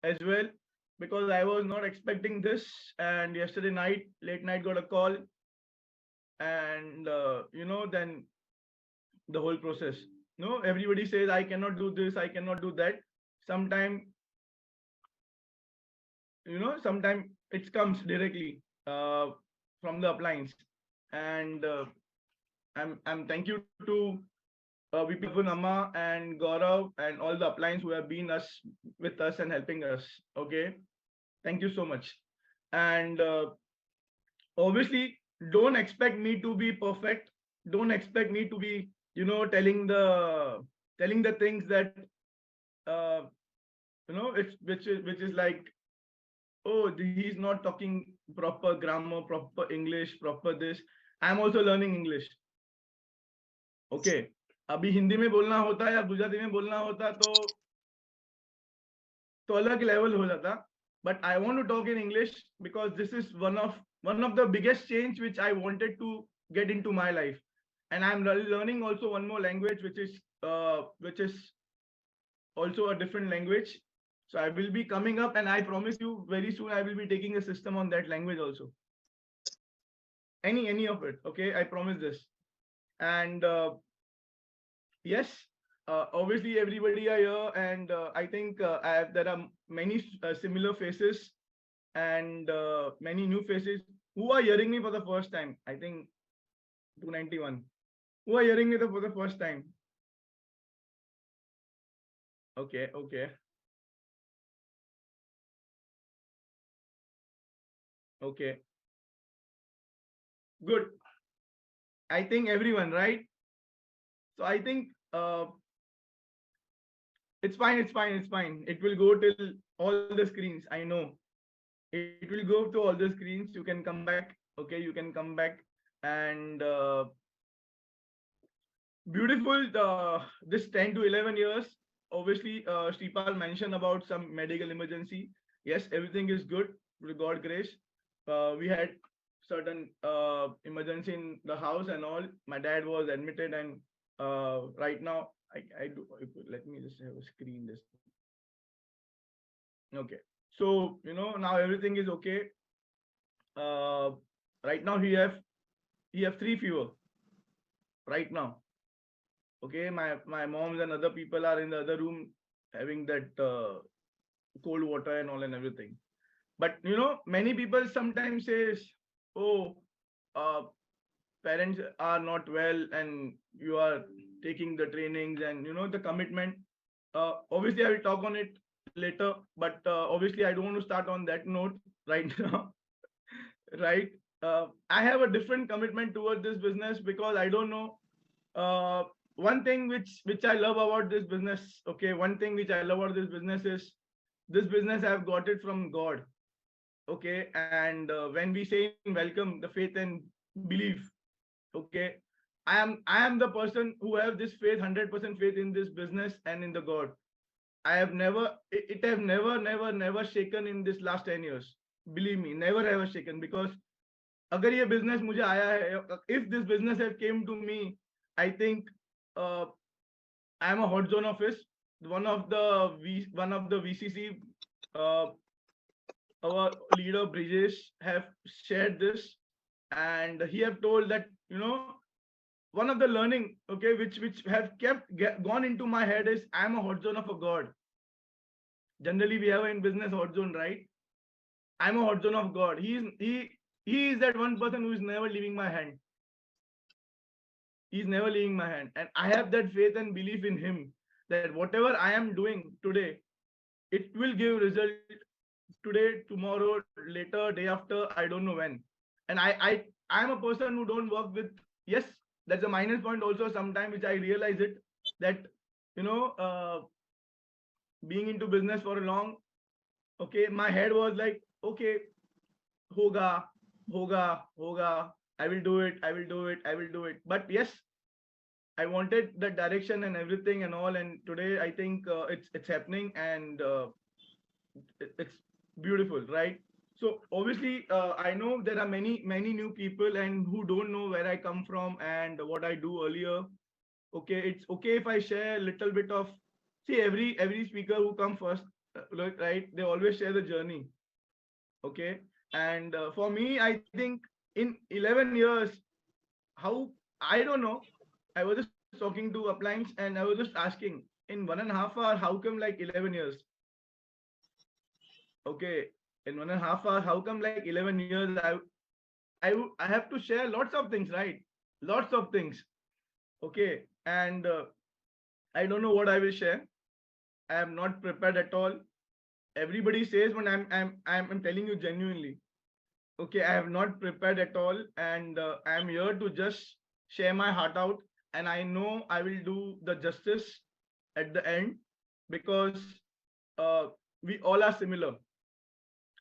as well, because I was not expecting this. And yesterday night, late night, got a call, and then the whole process. No, everybody says I cannot do this, I cannot do that. Sometime, sometime it comes directly from the appliance. And I'm thank you to VP Amma and Gaurav and all the appliance who have been with us and helping us. Okay, thank you so much. And obviously, don't expect me to be perfect. Don't expect me to be, telling the things that uh, it's which is like, oh, he's not talking proper grammar, proper English, proper this. I'm also learning English. Okay, अभी हिंदी में बोलना होता या गुजराती में बोलना होता तो अलग लेवल हो जाता. But I want to talk in English because this is one of the biggest change which I wanted to get into my life, and I'm learning also one more language which is also a different language. So I will be coming up, and I promise you very soon I will be taking a system on that language also. Any of it, okay? I promise this. And yes, obviously everybody are here, and I think there are many similar faces and many new faces who are hearing me for the first time. I think 291 who are hearing me for the first time. Okay. Good. I think everyone, right? So I think it's fine. It will go till all the screens. I know it will go to all the screens. You can come back. Okay, you can come back. And beautiful. This 10 to 11 years. Obviously, Sripal mentioned about some medical emergency. Yes, everything is good with God grace. We had certain emergency in the house and all. My dad was admitted, and right now I do. Let me just have a screen this. Okay, so now everything is okay. Right now he have 3 fever right now. Okay, my moms and other people are in the other room having that cold water and all and everything. But many people sometimes says, oh, parents are not well and you are taking the trainings and the commitment. Obviously I will talk on it later, but obviously I don't want to start on that note right now. Right, I have a different commitment towards this business because I don't know, one thing which I love about this business. Okay, one thing which I love about this business is this business I've got it from God. Okay, and when we say in welcome the faith and belief, okay, I am the person who have this faith, 100% faith in this business and in the God. I have never, it have never shaken in this last 10 years. Believe me, never ever shaken. Because agar ye business mujhe aaya hai, if this business have came to me, I think I am a hot zone office. One of the VCC, our leader Brijesh have shared this, and he have told that one of the learning, okay, which have gone into my head is I am a hot zone of a God. Generally we have in business hot zone, right? I'm a hot zone of God. He is that one person who is never leaving my hand. He's never leaving my hand, and I have that faith and belief in him that whatever I am doing today, it will give result today, tomorrow, later, day after, I don't know when. And I'm a person who don't work with, yes, that's a minus point also sometimes, which I realize it, that being into business for a long, okay, my head was like, okay, hoga, I will do it. But yes, I wanted the direction and everything and all, and today I think it's happening, and it's beautiful, right? So obviously, I know there are many new people and who don't know where I come from and what I do earlier. Okay, it's okay if I share a little bit of, see, every speaker who come first, look, right, they always share the journey. Okay, and for me, I think in 11 years, how, I don't know, I was just talking to appliance and I was just asking, in 1.5 hour, how come like 11 years? Okay, in 1.5 hour, how come like 11 years? I have to share lots of things, right? Lots of things. Okay, and I don't know what I will share. I am not prepared at all. Everybody says, when I'm telling you genuinely. Okay, I have not prepared at all, and I am here to just share my heart out, and I know I will do the justice at the end, because uh, we all are similar.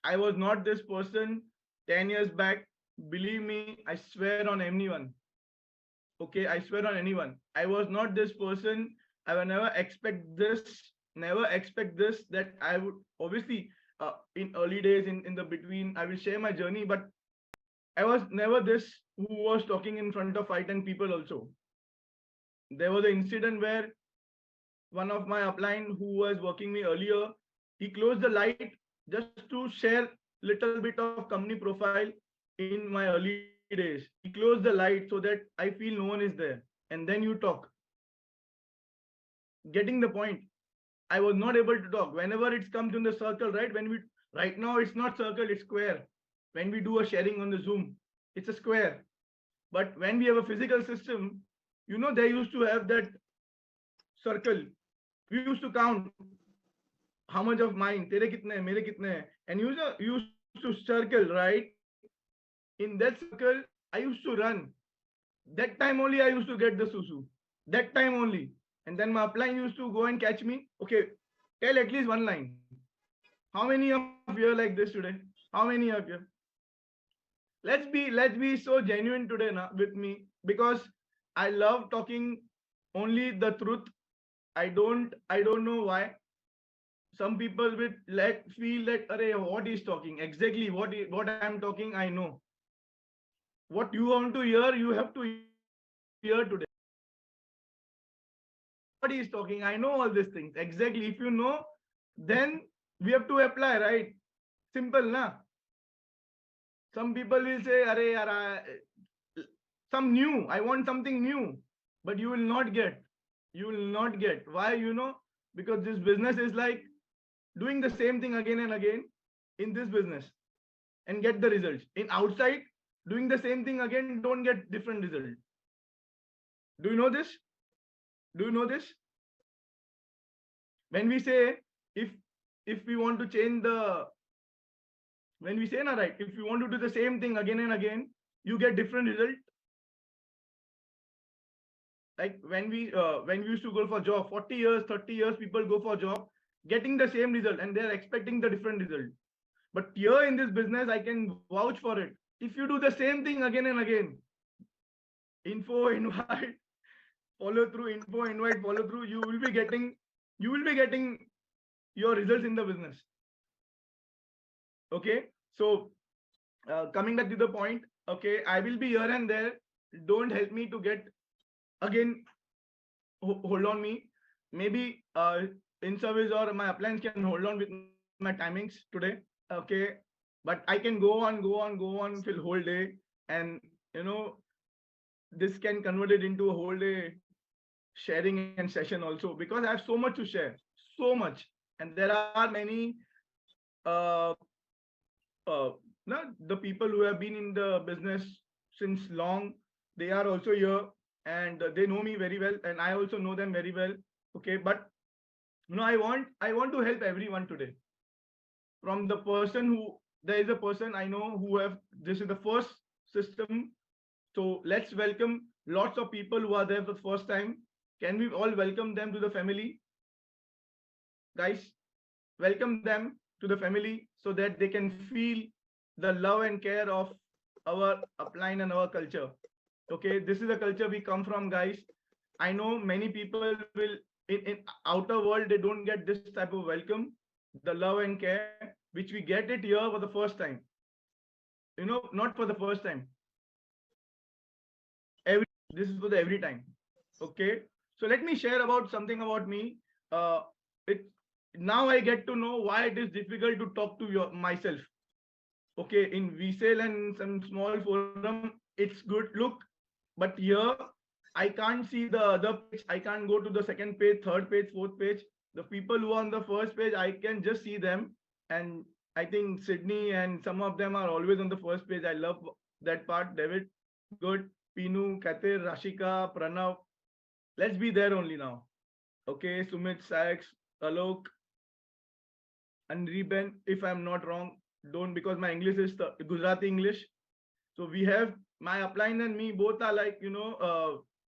I was not this person 10 years back. Believe me, I swear on anyone. Okay, I swear on anyone. I was not this person. I will never expect this, never expect this, that I would obviously in early days, in the between, I will share my journey, but I was never this who was talking in front of 5-10 people also. There was an incident where one of my upline who was working me earlier, he closed the light just to share little bit of company profile in my early days. He closed the light so that I feel no one is there. And then you talk. Getting the point. I was not able to talk. Whenever it comes in the circle, right? Right now it's not circle, it's square. When we do a sharing on the Zoom, it's a square. But when we have a physical system, they used to have that circle. We used to count how much of mine, tere kitne, mere kitne hai. And used to circle, right? In that circle, I used to run. That time only I used to get the susu. That time only. And then my upline used to go and catch me. Okay, tell at least one line. How many of you are like this today? How many of you? Let's be so genuine today with me, because I love talking only the truth. I don't know why some people will like feel that, Arey, what is talking exactly, what I'm talking, I know. What you want to hear, you have to hear today. What is talking, I know all these things exactly. If you know, then we have to apply, right? Simple na. Some people will say, Arey, some new, I want something new, but you will not get. You will not get. Why? Because this business is like doing the same thing again and again in this business and get the results. In outside, doing the same thing again, don't get different result. Do you know this? Do you know this? When we say, if we want to change the, when we say na, right, if you want to do the same thing again and again, you get different result. Like when we used to go for job, 40 years, 30 years, people go for job getting the same result and they're expecting the different result. But here in this business, I can vouch for it. If you do the same thing again and again, info, invite, follow through, info, invite, follow through, you will be getting your results in the business. Okay, so coming back to the point, okay, I will be here and there. Don't help me to get again. Hold on me. Maybe in service or my appliance can hold on with my timings today. Okay, but I can go on till whole day, and this can convert it into a whole day sharing and session also, because I have so much to share, so much, and there are many uh, the people who have been in the business since long. They are also here, and they know me very well, and I also know them very well. Okay, but I want to help everyone today. From the person who, there is a person I know who have, this is the first system. So let's welcome lots of people who are there for the first time. Can we all welcome them to the family? Guys, welcome them to the family so that they can feel the love and care of our upline and our culture. Okay, this is the culture we come from, guys. I know many people will in outer world, they don't get this type of welcome, the love and care, which we get it here for the first time. Not for the first time. Every This is for the every time. Okay, so let me share about something about me. It now I get to know why it is difficult to talk to myself. Okay, in VSale and some small forum, it's good look, but here I can't see the other page. I can't go to the second page, third page, fourth page. The people who are on the first page, I can just see them. And I think Sydney and some of them are always on the first page. I love that part. David, good. Pinu, Katir, Rashika, Pranav. Let's be there only now. Okay, Sumit, Sax, Alok, and Reben, if I'm not wrong, don't, because my English is the Gujarati English. So we have my upline and me both are like,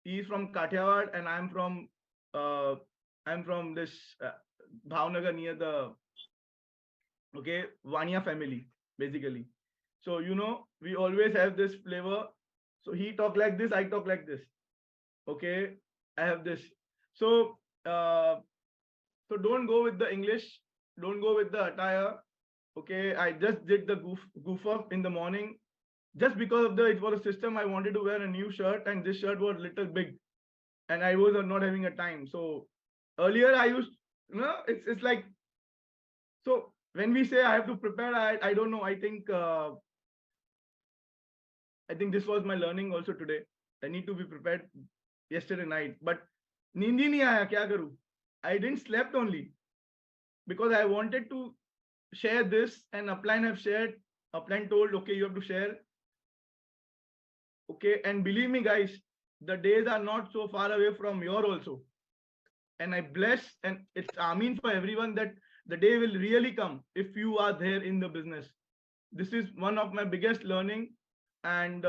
he's from Kathiawad and I'm from this Bhavnagar near the Vania family basically. So we always have this flavor. So he talk like this, I talk like this. Okay, I have this. So so don't go with the English, don't go with the attire. Okay, I just did the goof up in the morning. Just because of it was a system, I wanted to wear a new shirt, and this shirt was little big, and I was not having a time. So earlier I used, it's like, so when we say I have to prepare, I don't know. I think this was my learning also today. I need to be prepared yesterday night, but नींद ही नहीं आया, क्या करूं? I didn't slept only because I wanted to share this, and upline have shared. Upline told, okay, you have to share. Okay, and believe me, guys, the days are not so far away from your also. And I bless, and it's Amin for everyone that the day will really come if you are there in the business. This is one of my biggest learning and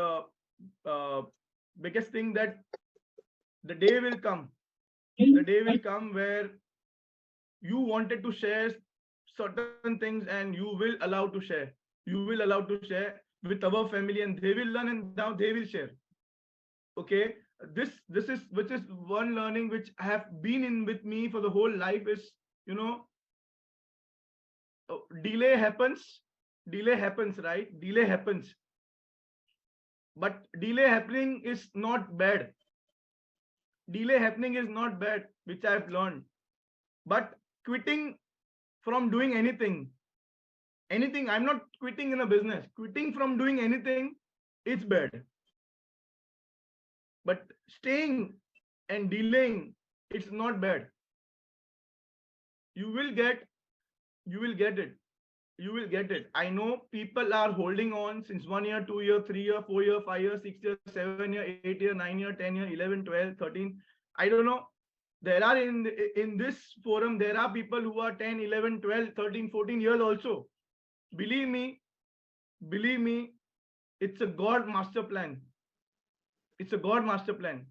biggest thing, that the day will come. The day will come where you wanted to share certain things and you will allow to share. You will allow to share with our family, and they will learn, and now they will share. Okay, this is which is one learning which I have been in with me for the whole life is, delay happens, right? Delay happens, but delay happening is not bad. Delay happening is not bad, which I've learned. But quitting from doing anything, I'm not quitting in a business. Quitting from doing anything, it's bad. But staying and delaying, it's not bad. You will get it. You will get it. I know people are holding on since 1 year, 2 year, 3 year, 4 year, 5 year, 6 year, 7 year, 8 year, 9 year, 10 year, 11, 12, 13. I don't know. There are in this forum, there are people who are 10, 11, 12, 13, 14 years also. Believe me, it's a God master plan. It's a God master plan.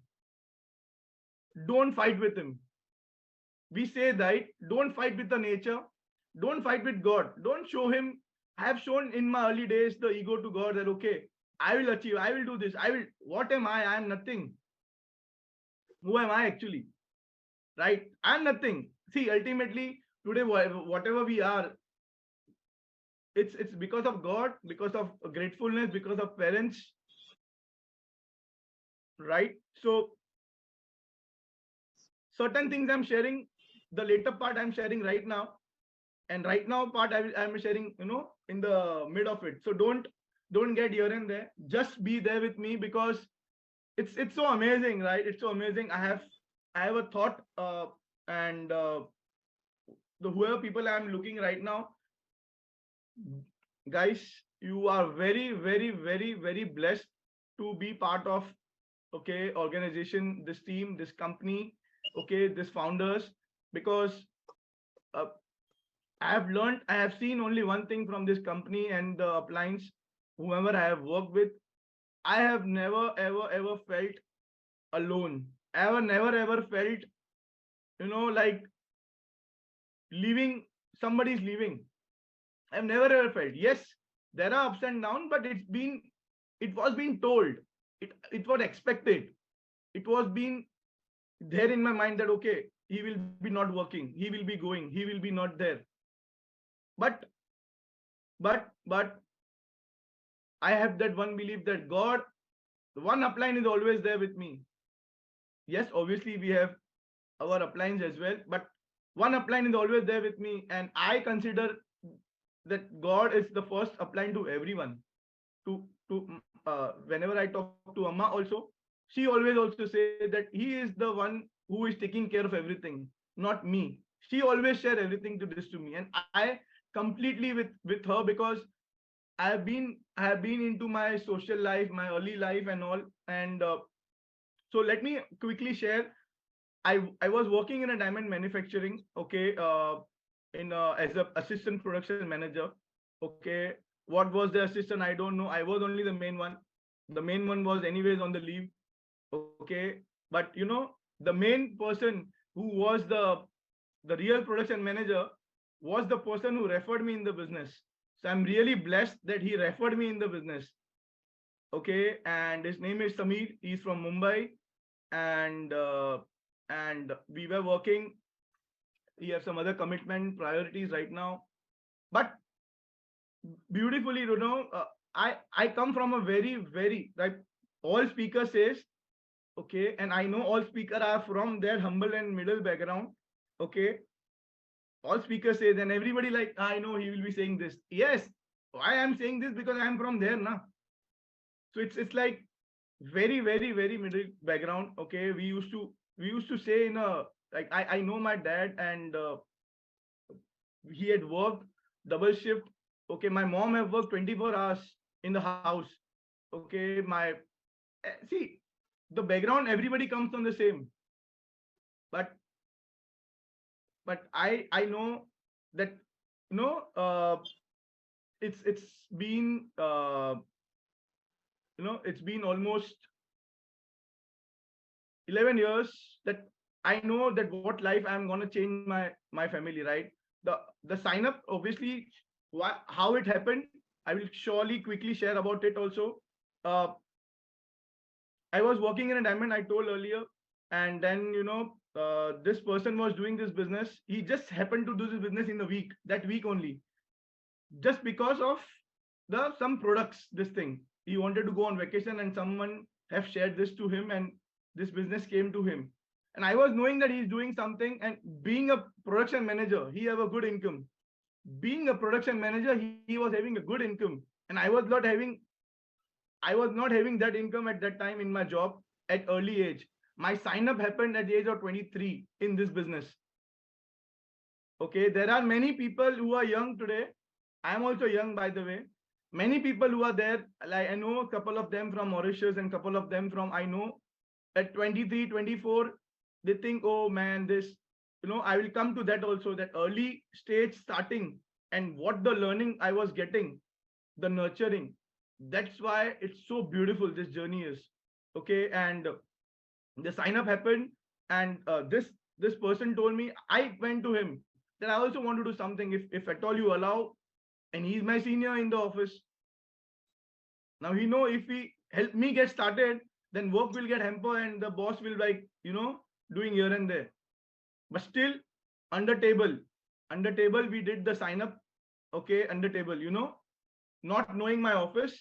Don't fight with him. We say that, don't fight with the nature. Don't fight with God. Don't show him. I have shown in my early days the ego to God that, okay, I will achieve, I will do this. What am I? I am nothing. Who am I actually? Right? I am nothing. See, ultimately, today, whatever we are, it's because of God, because of gratefulness, because of parents. Right? So, certain things I'm sharing, the later part I'm sharing right now. And right now part I'm sharing, in the mid of it. So don't get here and there. Just be there with me, because it's so amazing, right? It's so amazing. I have a thought, and the whoever people I'm looking right now, guys, you are very, very, very, very blessed to be part of, okay, organization, this team, this company, okay, this founders, because I have seen only one thing from this company and the uplines, whoever I have worked with. I have never, ever felt alone. Never, ever felt, like somebody's leaving. I've never, ever felt. Yes, there are ups and downs, but it was being told. It was expected. It was being there in my mind that, okay, he will be not working. He will be going. He will be not there. But I have that one belief that God, the one upline is always there with me. Yes, obviously we have our uplines as well, but one upline is always there with me, and I consider that God is the first upline to everyone. Whenever I talk to Amma also, she always also say that he is the one who is taking care of everything, not me. She always share everything to this to me, and I completely with her, because I have been into my social life, my early life and all. And so let me quickly share. I was working in a diamond manufacturing, okay, as a assistant production manager, okay. What was the assistant? I don't know. I was only the main one. The main one was anyways on the leave, okay. But the main person who was the real production manager was the person who referred me in the business. So I'm really blessed that he referred me in the business, okay. And his name is Samir. He's from Mumbai, and we were working. He has some other commitment priorities right now, but beautifully, I come from a very, like, all speaker says, okay, and I know all speaker are from their humble and middle background, okay. All speakers say, then everybody like, I know he will be saying this. Yes, why I'm saying this? Because I'm from there now. So it's like very middle background, okay. We used to say in a, like, I know my dad, and he had worked double shift, okay. My mom have worked 24 hours in the house, okay. See, the background, everybody comes from the same, but I know that, you know uh, it's been, it's been almost 11 years that I know that what life I'm going to change my family, right? The sign up, obviously, how it happened, I will surely quickly share about it also. uh, I was working in a diamond, I told earlier, and then, this person was doing this business. He just happened to do this business in the week, that week only, just because of the some products. This thing, he wanted to go on vacation, and someone have shared this to him, and this business came to him. And I was knowing that he's doing something, and being a production manager, he have a good income. Being a production manager, he was having a good income, and I was not having that income at that time in my job at early age. My sign up happened at the age of 23 in this business. Okay, there are many people who are young today. I am also young, by the way. Many people who are there, like I know a couple of them from Mauritius and couple of them from, I know, at 23, 24, they think, oh man, this, I will come to that also, that early stage starting, and what the learning I was getting, the nurturing. That's why it's so beautiful, this journey is. Okay, and the sign up happened, and this person told me, I went to him that I also want to do something, if at all you allow. And he's my senior in the office. Now he know, if he help me get started, then work will get hamper, and the boss will, like, doing here and there. But still, under table under table we did the sign up, okay. Under table, not knowing my office,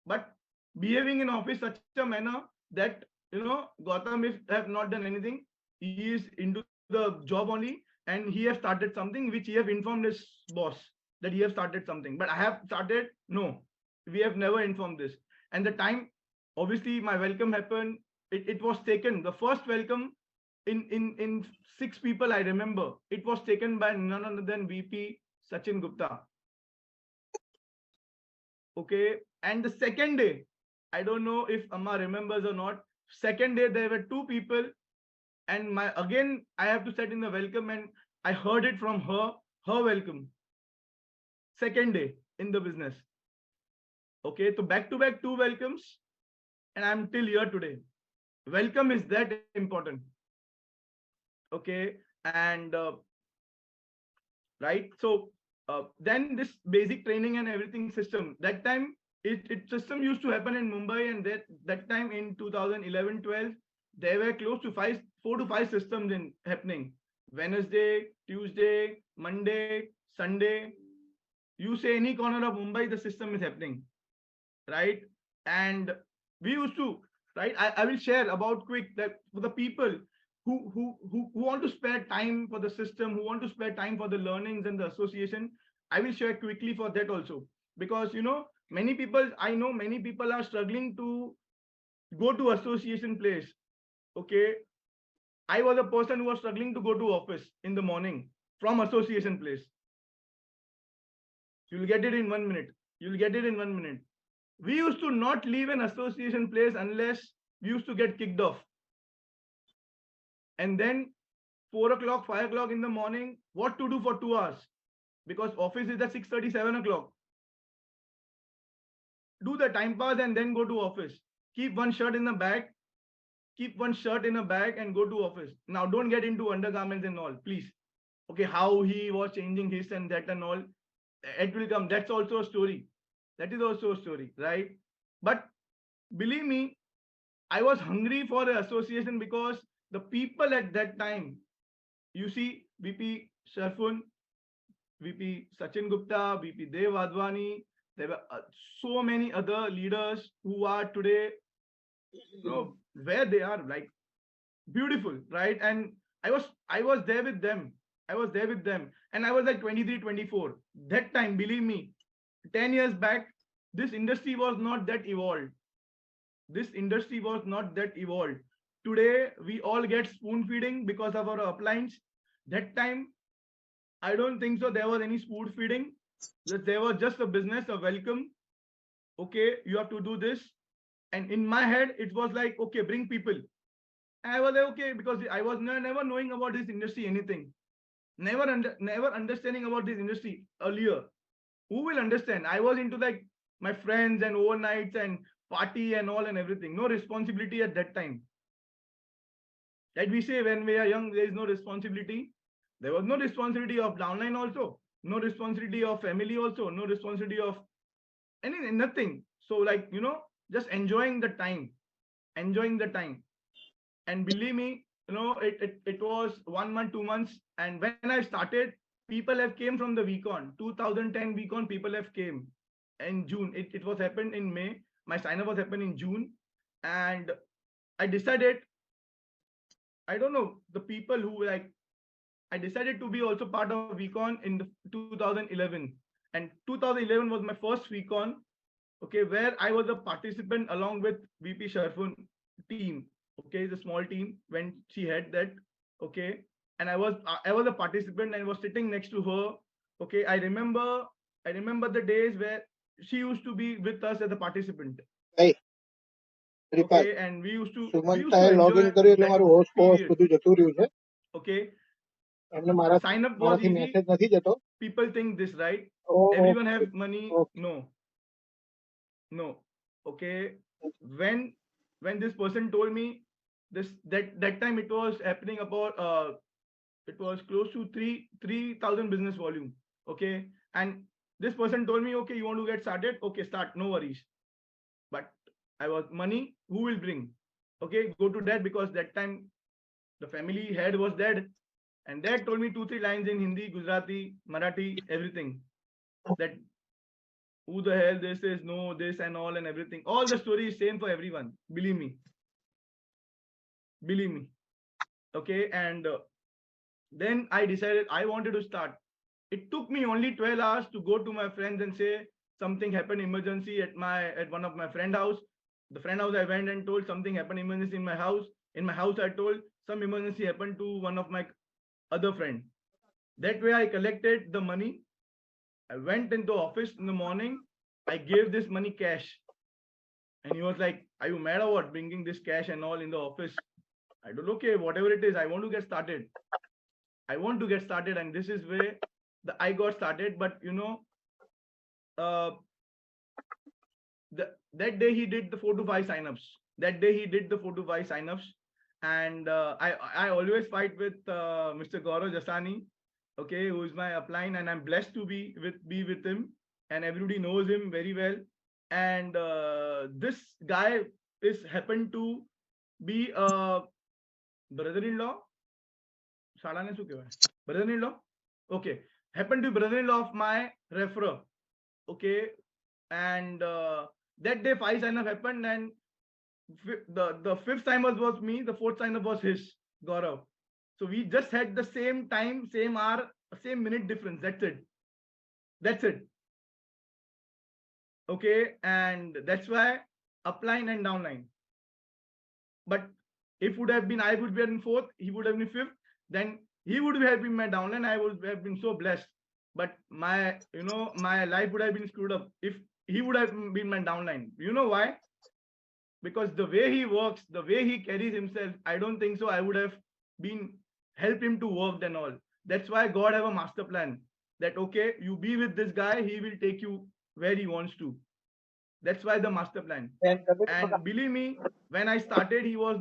but behaving in office such a manner that, Gautam, if have not done anything, he is into the job only, and he have started something which he have informed his boss that he have started something. But I have started, no, we have never informed this. And the time, obviously, my welcome happened. It was taken, the first welcome, in 6 people, I remember. It was taken by none other than VP Sachin Gupta. Okay, and the second day, I don't know if Amma remembers or not. Second day, there were 2 people, and again I have to set in the welcome, and I heard it from her welcome. Second day in the business. Okay, so back to back 2 welcomes, and I'm till here today. Welcome is that important. Okay, and right, so then this basic training and everything system, that time, it system used to happen in Mumbai, and that time in 2011-12, there were close to 4 to 5 systems in happening. Wednesday, Tuesday, Monday, Sunday. You say any corner of Mumbai, the system is happening, right? And we used to, right? I will share about quick that for the people who want to spare time for the system, who want to spare time for the learnings and the association, I will share quickly for that also. Because many people, I know many people are struggling to go to association place. Okay, I was a person who was struggling to go to office in the morning from association place. You'll get it in 1 minute. You'll get it in 1 minute. We used to not leave an association place unless we used to get kicked off. And then 4 o'clock, 5 o'clock in the morning, what to do for 2 hours? Because office is at 6:30, 7 o'clock. Do the time pass and then go to office. Keep one shirt in the bag. Keep one shirt in a bag and go to office. Now, don't get into undergarments and all, please. Okay, how he was changing his and that and all. It will come. That's also a story. That is also a story, right? But believe me, I was hungry for the association because the people at that time, you see, VP Sharfun, VP Sachin Gupta, VP Dev Advani, there were so many other leaders who are today, where they are, like beautiful, right? And I was there with them. I was there with them, and I was like 23, 24. That time, believe me, 10 years back, this industry was not that evolved. This industry was not that evolved. Today, we all get spoon feeding because of our uplines. That time, I don't think so. There was any spoon feeding. There was just a business, a welcome. Okay, you have to do this. And in my head, it was like, okay, bring people. And I was like, okay, because I was never knowing about this industry, anything. Never understanding about this industry earlier. Who will understand? I was into like my friends and overnights and party and all and everything. No responsibility at that time. Like we say, when we are young, there is no responsibility. There was no responsibility of downline also. No responsibility of family also. No responsibility of anything, nothing. So like, just enjoying the time. Enjoying the time. And believe me, it was 1 month, 2 months. And when I started, people have came from the VCon. 2010 VCon, people have came in June. It was happened in May. My sign up was happened in June. And I decided, I don't know, the people who like, I decided to be also part of VCon in the 2011. And 2011 was my first VCon, okay, where I was a participant along with VP Sharfun team. Okay, the small team when she had that. Okay, and I was a participant and was sitting next to her. Okay, I remember the days where she used to be with us as a participant. Hey, okay, and we used to login કર્યું એટલે મારું host બધું જતું રહ્યું છે. Okay. એમને મારા sign up was મારાથી easy. મેસેજ નથી જતો. People think this, right? Oh, everyone okay. have money. Okay. No. Okay, when this person told me this, that time it was happening about it was close to 3,000 business volume. Okay, and this person told me, okay, you want to get started? Okay, start, no worries. But I was, money, who will bring? Okay, go to dad, because that time the family head was dead, and dad told me 2-3 lines in Hindi, Gujarati, Marathi, everything, that who the hell this is, no, this and all and everything. All the story is same for everyone. Believe me. Okay, and then I decided I wanted to start. It took me only 12 hours to go to my friends and say something happened emergency at one of my friend house. The friend house I went and told something happened emergency in my house. In my house I told some emergency happened to one of my other friend. That way I collected the money. I went into office in the morning. I gave this money cash. And he was like, are you mad or what, bringing this cash and all in the office? I don't, okay, whatever it is, I want to get started. And this is where I got started. But that day he did the 4 to 5 signups. And I always fight with Mr. Gaurav Jasani, okay, who is my upline, and I'm blessed to be with him, and everybody knows him very well. And this guy is happened to be a brother-in-law. Brother-in-law. Okay, happened to be brother-in-law of my referrer. Okay, and that day 5 sign-up happened, and the 5th sign-up was me. The 4th sign-up was his. Gaurav. So we just had the same time, same hour, same minute difference. That's it. That's it. Okay, and that's why upline and downline. But if would have been I would be in fourth, he would have been fifth, then he would have been my downline. I would have been so blessed. But my, my life would have been screwed up if he would have been my downline. You know why? Because the way he works, the way he carries himself, I don't think so I would have been help him to work and all. That's why God have a master plan. That okay, you be with this guy, he will take you where he wants to. That's why the master plan. And believe me, when I started, he was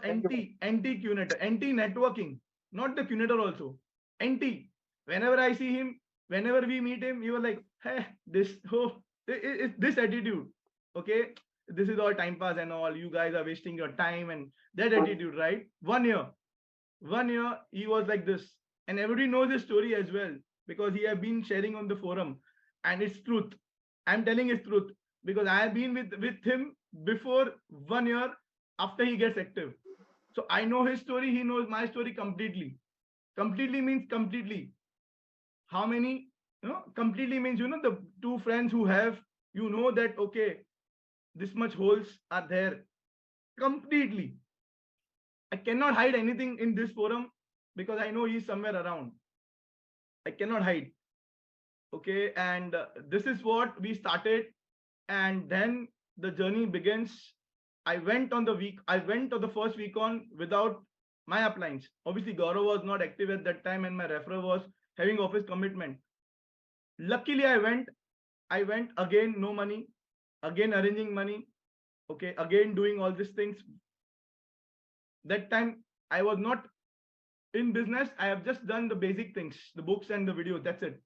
anti QNET, anti networking, not the QNET also. Anti. Whenever I see him, whenever we meet him, he was like, hey, it's this attitude. Okay, this is all time pass and all. You guys are wasting your time and that attitude, right? 1 year, he was like this. And everybody knows his story as well because he have been sharing on the forum, and it's truth. I'm telling his truth because I have been with him before 1 year after he gets active. So I know his story, he knows my story completely. Completely means completely. How many? Completely means, the two friends who have, that, okay, this much holes are there. Completely. I cannot hide anything in this forum because I know he's somewhere around. I cannot hide. Okay, and this is what we started, and then the journey begins. I went on the first week on without my uplines. Obviously, Gaurav was not active at that time, and my referral was having office commitment. Luckily, I went again, no money, again arranging money. Okay, again doing all these things. That time I was not in business. I have just done the basic things, the books and the videos. That's it.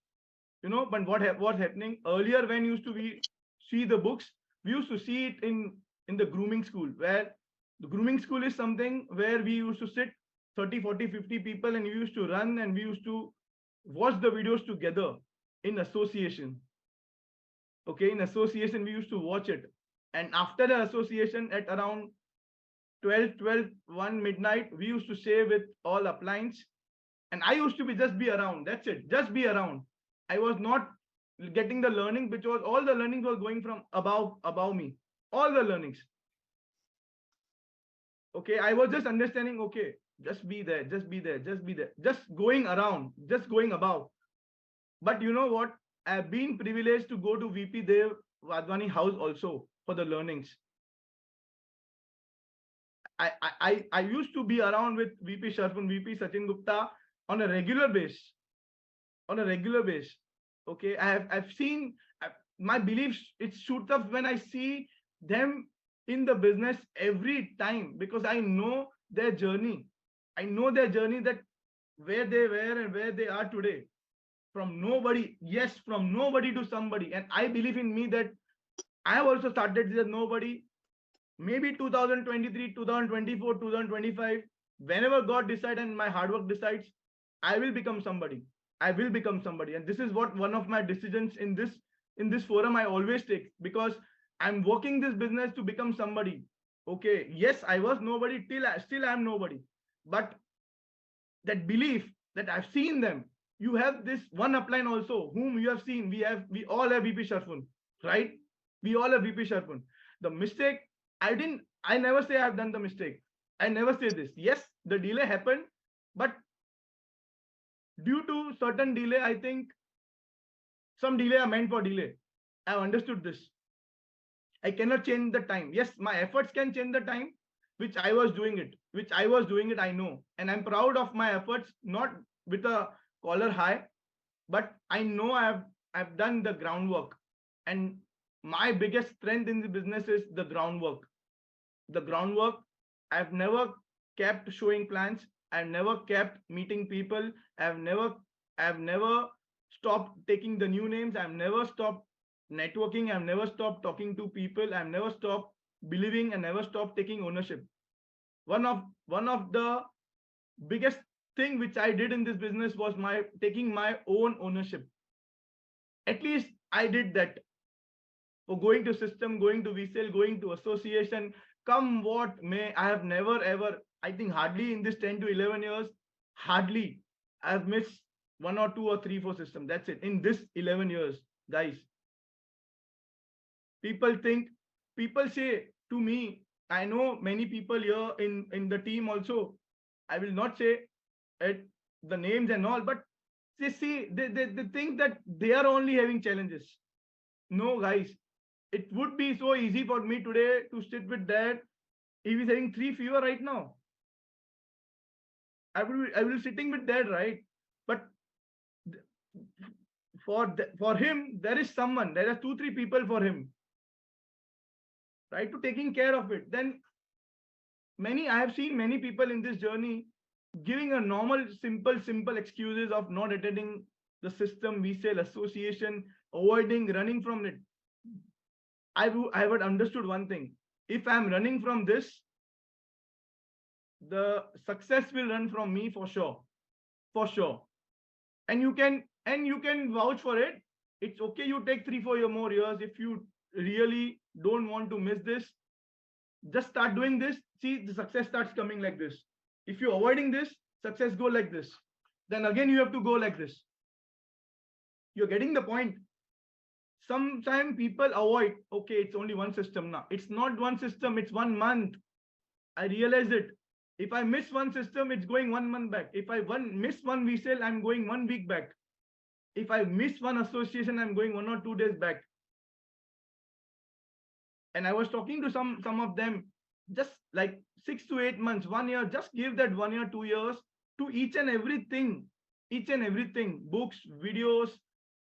But what's happening earlier, when used to we see the books, we used to see it in the grooming school, where the grooming school is something where we used to sit 30, 40, 50 people, and we used to run, and we used to watch the videos together in association. Okay, in association we used to watch it, and after the association at around 1 midnight, we used to stay with all uplines, and I used to be around. That's it, just be around. I was not getting the learning, which was all the learnings was going from above me. All the learnings. Okay, I was just understanding, okay, just be there, just be there, just be there, just going around, just going above. But you know what? I've been privileged to go to VP Dev Wadhwani house also for the learnings. I used to be around with VP Sharfun, VP Sachin Gupta on a regular base. On a regular base. Okay, I've seen my beliefs, it shoots up when I see them in the business every time, because I know their journey. I know their journey, that where they were and where they are today. From nobody, yes, from nobody to somebody. And I believe in me that I have also started as nobody. Maybe 2023, 2024, 2025, whenever God decides and my hard work decides, I will become somebody. I will become somebody. And this is what one of my decisions in this forum I always take, because I'm working this business to become somebody. Okay, yes, I was nobody, still I'm nobody. But that belief that I've seen them, you have this one upline also whom you have seen. We all have VP Sharfun, right? We all have VP Sharfun. The mistake, I never say I've done the mistake. I never say this. Yes, the delay happened, but due to certain delay, I think some delay are meant for delay. I've understood this. I cannot change the time. Yes, my efforts can change the time, which I was doing it, I know. And I'm proud of my efforts, not with a collar high, but I know I've done the groundwork. And my biggest strength in the business is the groundwork. The groundwork, I've never kept showing plans. I've never kept meeting people. I've never stopped taking the new names. I've never stopped networking. I've never stopped talking to people. I've never stopped believing and never stopped taking ownership. One of the biggest thing which I did in this business was taking my own ownership. At least I did that. For going to system, going to VSale, going to association, come what may, I have never ever, I think hardly in this 10 to 11 years, hardly I've missed 1 or 2 or 3 4 systems. That's it. In this 11 years, guys. People think, people say to me, I know many people here in the team also. I will not say it, the names and all, but they see, they think that they are only having challenges. No, guys, it would be so easy for me today to sit with that. If he's having 3 fever right now, I will sitting with that, right? But for him, there is someone, there are 2 3 people for him, right, to taking care of it. Then I have seen many people in this journey giving a normal, simple excuses of not attending the system, VSAL association, avoiding, running from it. I would understood one thing. If I'm running from this, the success will run from me for sure. For sure. And you can vouch for it. It's okay, you take 3 4 more years. If you really don't want to miss this, just start doing this. See, the success starts coming like this. If you're avoiding this, success go like this. Then again you have to go like this. You're getting the point. Sometimes people avoid, okay, it's only one system now. It's not one system, it's 1 month. I realize it. If I miss one system, it's going 1 month back. If I miss one VSAL, I'm going 1 week back. If I miss one association, I'm going 1 or 2 days back. And I was talking to some of them, just like 6 to 8 months, 1 year, just give that 1 year, 2 years to each and everything, books, videos,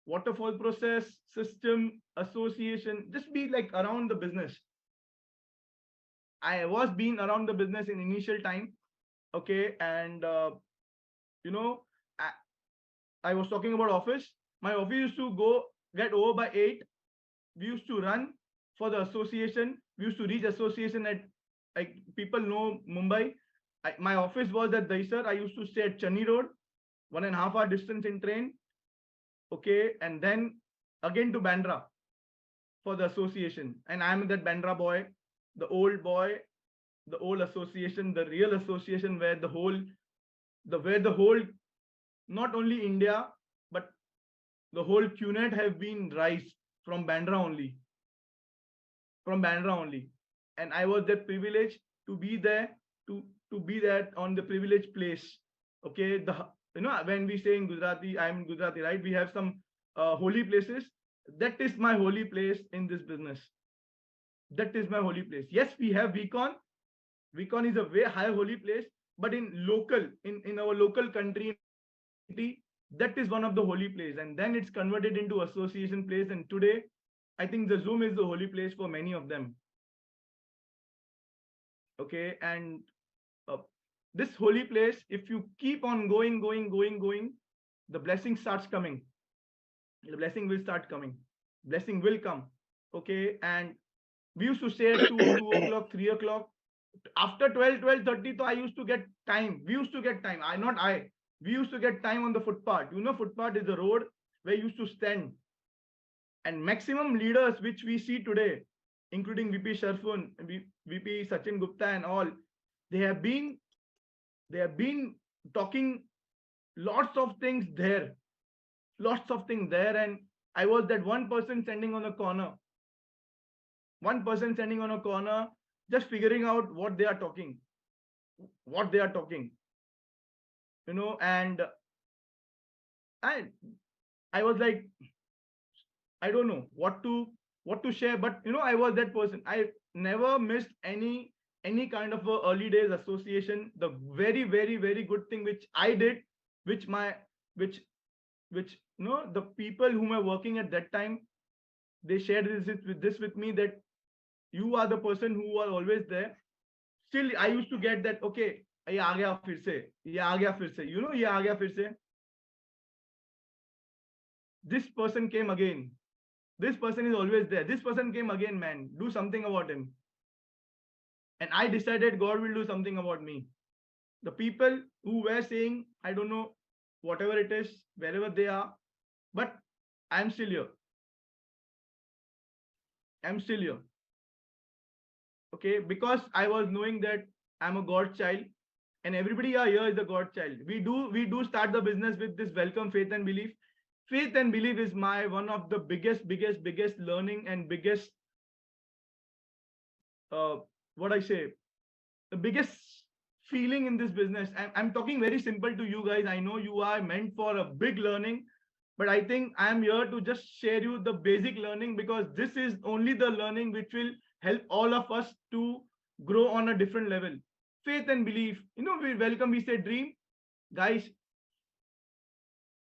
waterfall process, system, association, just be like around the business. I was being around the business in initial time. Okay. And, I was talking about office. My office used to get over by 8. We used to run for the association. We used to reach association at, like, people know Mumbai. My office was at Dahisar. I used to stay at Channi Road, 1.5 hour distance in train. Okay. And then again to Bandra for the association. And I'm that Bandra boy, the old boy, the old association, the real association where the whole, not only India, but the whole QNET have been rise from Bandra only. And I was that privilege to be there, to be that on the privileged place. Okay. When we say in Gujarati, I'm in Gujarati, right? We have some holy places. That is my holy place in this business. That is my holy place. Yes, we have VCon. VCon is a way higher holy place, but in our local country, that is one of the holy place. And then it's converted into association place. And today, I think the Zoom is the holy place for many of them. Okay. And this holy place, if you keep on going, the blessing starts coming. The blessing will start coming. Blessing will come. Okay. And we used to stay at 2 o'clock, 3 o'clock. After 12:30, so I used to get time. We used to get time. We used to get time on the footpath. Footpath is the road where you used to stand. And maximum leaders which we see today, including VP Sharfun, VP SACHIN GUPTA and all, they have been talking lots of things there. And I was that one person standing on a corner. Just figuring out what they are talking. And I was like, I don't know what to share, but I was that person. I never missed any kind of a early days association. The very, very, very good thing which I did, which the people whom are working at that time, they shared this with me, that you are the person who are always there. Still, I used to get that, okay, ye aa gaya fir se, ye aa gaya fir se, ye aa gaya fir se. This person came again. This person is always there. This person came again, man. Do something about him. And I decided God will do something about me. The people who were saying, I don't know, whatever it is, wherever they are, but I'm still here. Okay, because I was knowing that I'm a God child. and everybody here is a God child. We do start the business with this welcome, faith and belief. Faith and belief is my one of the biggest learning and biggest what I say, the biggest feeling in this business. I'm talking very simple to you guys. I know you are meant for a big learning, but I think I'm here to just share you the basic learning, because this is only the learning which will help all of us to grow on a different level. Faith and belief, we say dream. Guys,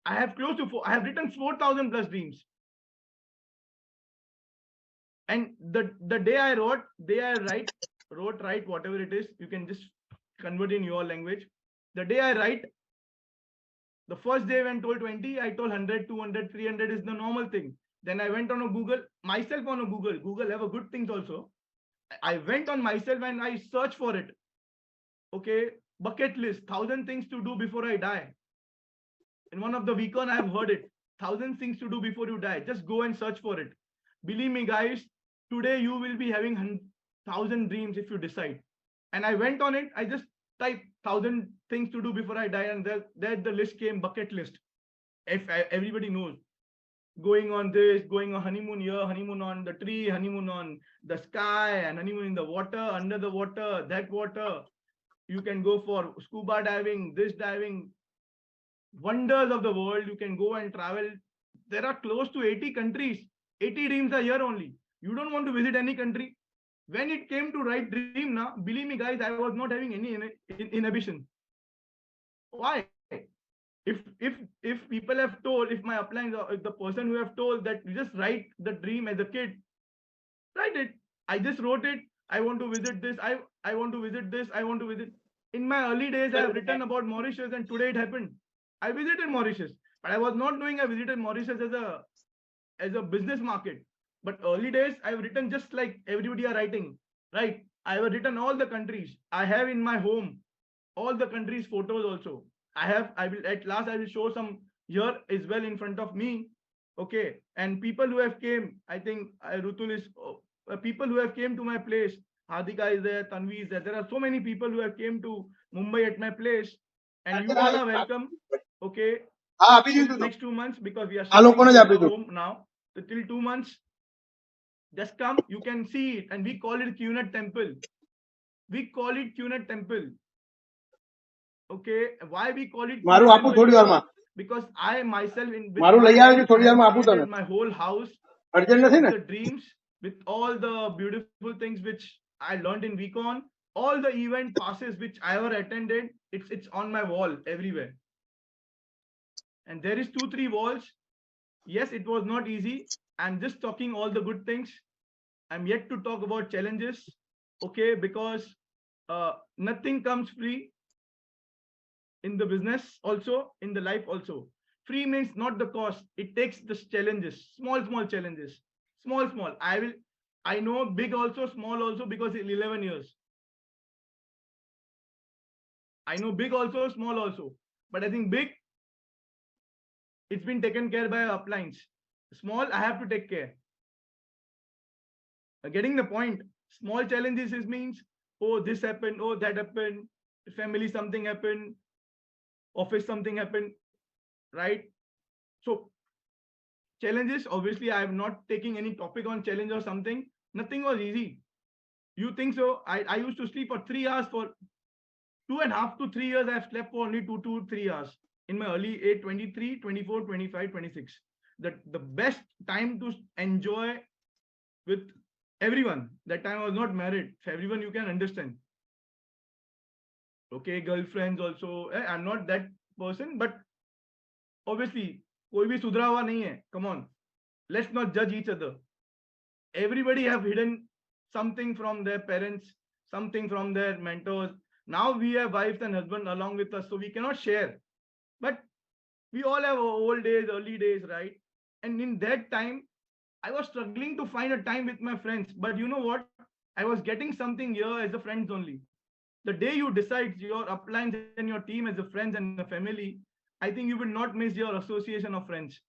I have written 4,000 plus dreams. And the day I wrote, write, whatever it is, you can just convert in your language. The day I write, the first day when told 20, I told 100, 200, 300 is the normal thing. Then I went on a Google, myself on a Google. Google have a good things also. I went on myself and I searched for it. Okay, bucket list, 1,000 things to do before I die. In one of the weekend, I have heard it. 1,000 things to do before you die. Just go and search for it. Believe me, guys, today you will be having 1,000 dreams if you decide. And I went on it. I just typed 1,000 things to do before I die, and there the list came, bucket list. If everybody knows, going on this, going on honeymoon here, honeymoon on the tree, honeymoon on the sky, and honeymoon in the water, under the water, that water. You can go for scuba diving, this diving, wonders of the world. You can go and travel. There are close to 80 countries. 80 dreams are here only. You don't want to visit any country. When it came to write dream, now, believe me, guys, I was not having any inhibition. Why? If people have told, if my uplines, or if the person who have told that you just write the dream as a kid, write it. I just wrote it. I want to visit this. I want to visit this. I want to visit. In my early days, I have written about Mauritius, and today it happened. I visited Mauritius, but I was not knowing I visited Mauritius as a business market. But early days, I've written just like everybody are writing, right? I have written all the countries. I have in my home all the countries' photos also. I will at last I will show some here as well in front of me. Okay, and people who have came, I think Rutul is people who have came to my place. Hadika is there, Tanvi is there. There are so many people who have came to Mumbai at my place, and you all are welcome. Okay, next 2 months, because we are shifting to home now. So till 2 months, just come. You can see it, and we call it QNET temple. We call it QNET temple. Okay, why we call it? Because I myself in my whole house with the dreams, with all the beautiful things which I learned in Vcon, all the event passes which I ever attended, it's on my wall everywhere. And there is 2-3 walls. Yes, it was not easy. I'm just talking all the good things. I'm yet to talk about challenges. Okay, because nothing comes free. In the business also, in the life also. Free means not the cost. It takes the challenges, small challenges, small. I know big also, small also, because in 11 years. I know big also, small also, but I think big, it's been taken care by uplines. Small, I have to take care. Getting the point. Small challenges means, oh, this happened, oh, that happened, family something happened, office something happened, right? So challenges, obviously I am not taking any topic on challenge or something. Nothing was easy. You think so? I used to sleep for 3 hours. For 2.5 to 3 years, I've slept for only 2 to 3 hours in my early age, 23, 24, 25, 26. The best time to enjoy with everyone. That time I was not married. For everyone, you can understand. Okay, girlfriends also. I'm not that person, but obviously, koi bhi sudra hua nahi hai. Come on, let's not judge each other. Everybody have hidden something from their parents, something from their mentors. Now we have wives and husbands along with us, so we cannot share. But we all have old days, early days, right? And in that time, I was struggling to find a time with my friends. But you know what? I was getting something here as a friends only. The day you decide your uplines and your team as a friends and a family, I think you will not miss your association of friends.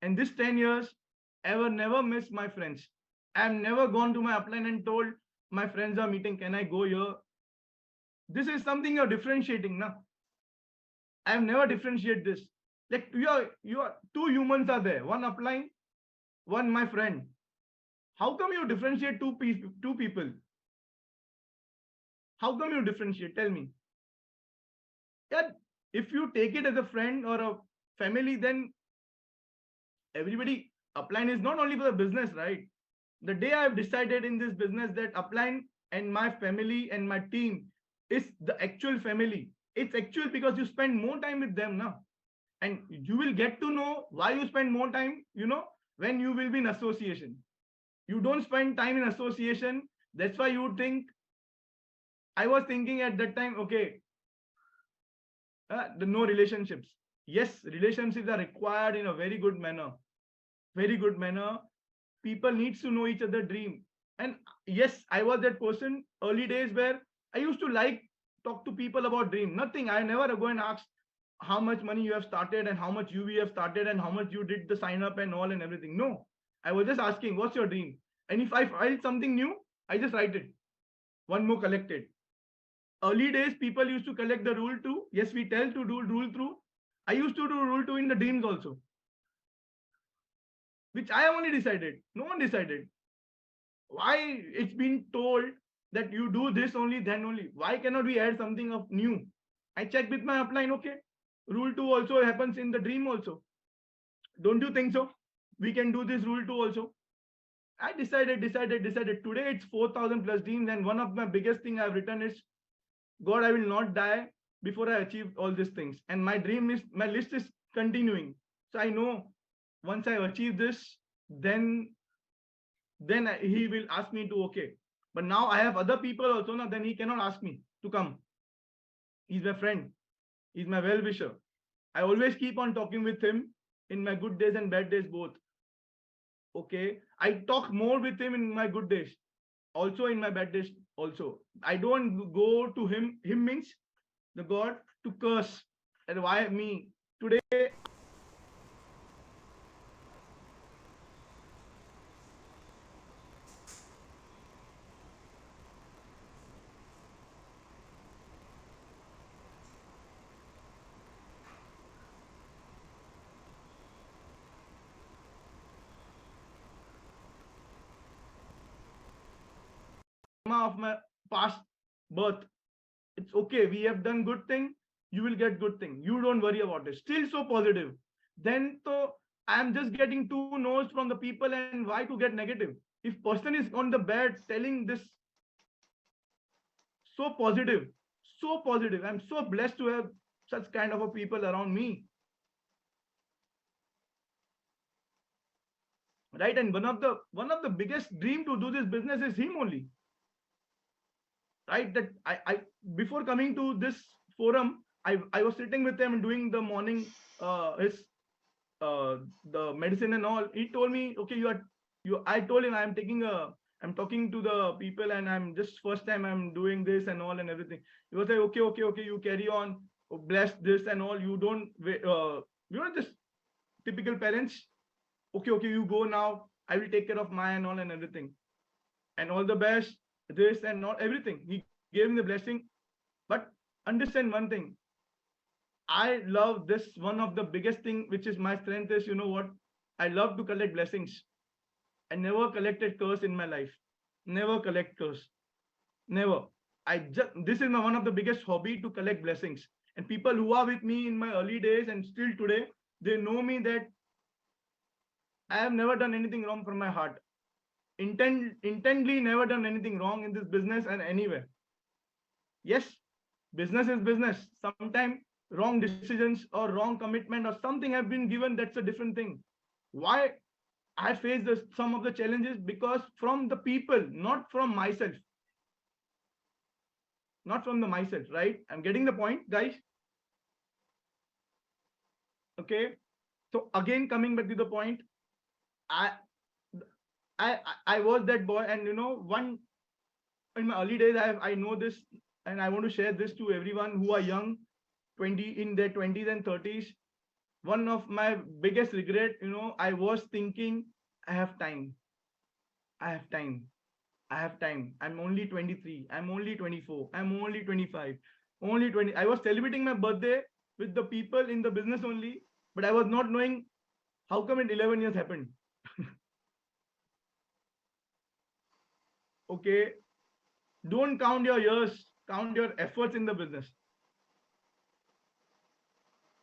And this 10 years, ever never miss my friends. I have never gone to my upline and told my friends are meeting, can I go here? This is something you're differentiating now. I have never differentiated this. Like you are two humans are there, one upline, one my friend. How come you differentiate two people? How come you differentiate? Tell me. Yeah, if you take it as a friend or a family, then everybody, upline is not only for the business, right? The day I've decided in this business that upline and my family and my team is the actual family, it's actual because you spend more time with them now. And you will get to know why you spend more time, when you will be in association. You don't spend time in association. That's why you think, I was thinking at that time, okay, the no relationships. Yes, relationships are required in a very good manner. Very good manner. People needs to know each other dream. And yes, I was that person early days where I used to like talk to people about dream. Nothing. I never go and ask how much money you have started and how much UV have started and how much you did the sign up and all and everything. No, I was just asking, what's your dream? And if I find something new, I just write it. One more collected. Early days, people used to collect the rule 2. Yes, we tell to do rule 2. I used to do rule 2 in the dreams also, which I only decided. No one decided. Why it's been told that you do this only, then only? Why cannot we add something of new? I checked with my upline. Okay, rule 2 also happens in the dream also. Don't you think so? We can do this rule 2 also. I decided. Today it's 4,000 plus dreams, and one of my biggest thing I've written is, God, I will not die before I achieve all these things. And my dream is, my list is continuing. So I know once I achieve this, then he will ask me to, okay. But now I have other people also. Now then he cannot ask me to come. He's my friend. He's my well-wisher. I always keep on talking with him in my good days and bad days both. Okay. I talk more with him in my good days, also in my bad days also. I don't go to him. Him means the God, to curse. And why me? Today, of my past birth, it's okay. We have done good thing. You will get good thing. You don't worry about it. Still so positive. Then so I'm just getting two no's from the people, and why to get negative? If person is on the bed telling this so positive, so positive. I'm so blessed to have such kind of a people around me. Right. And one of the biggest dream to do this business is him only. Right. That I before coming to this forum, I was sitting with him and doing the morning his the medicine and all. He told me, okay, you I told him I'm talking to the people and I'm just first time I'm doing this and all and everything. He was like, okay, you carry on, bless this and all. You don't just typical parents. Okay, you go now. I will take care of my and all and everything. And all the best, this and not everything. He gave me the blessing. But understand one thing. I love this. One of the biggest thing, which is my strength, is, you know what? I love to collect blessings. I never collected curse in my life. Never collect curse. Never. This is one of the biggest hobby, to collect blessings. And people who are with me in my early days and still today, they know me that I have never done anything wrong from my heart. Intently never done anything wrong in this business and anywhere. Yes, business is business. Sometimes wrong decisions or wrong commitment or something have been given. That's a different thing. Why I face some of the challenges? Because from the people, not from myself. Not from the myself, right? I'm getting the point, guys. Okay. So again, coming back to the point, I I was that boy, and one in my early days, I know this, and I want to share this to everyone who are young, 20 in their 20s and 30s. One of my biggest regret, I was thinking, I have time. I have time. I have time. I'm only 23. I'm only 24. I'm only 25. Only 20. I was celebrating my birthday with the people in the business only, but I was not knowing how come in 11 years happened. Okay. Don't count your years, count your efforts in the business.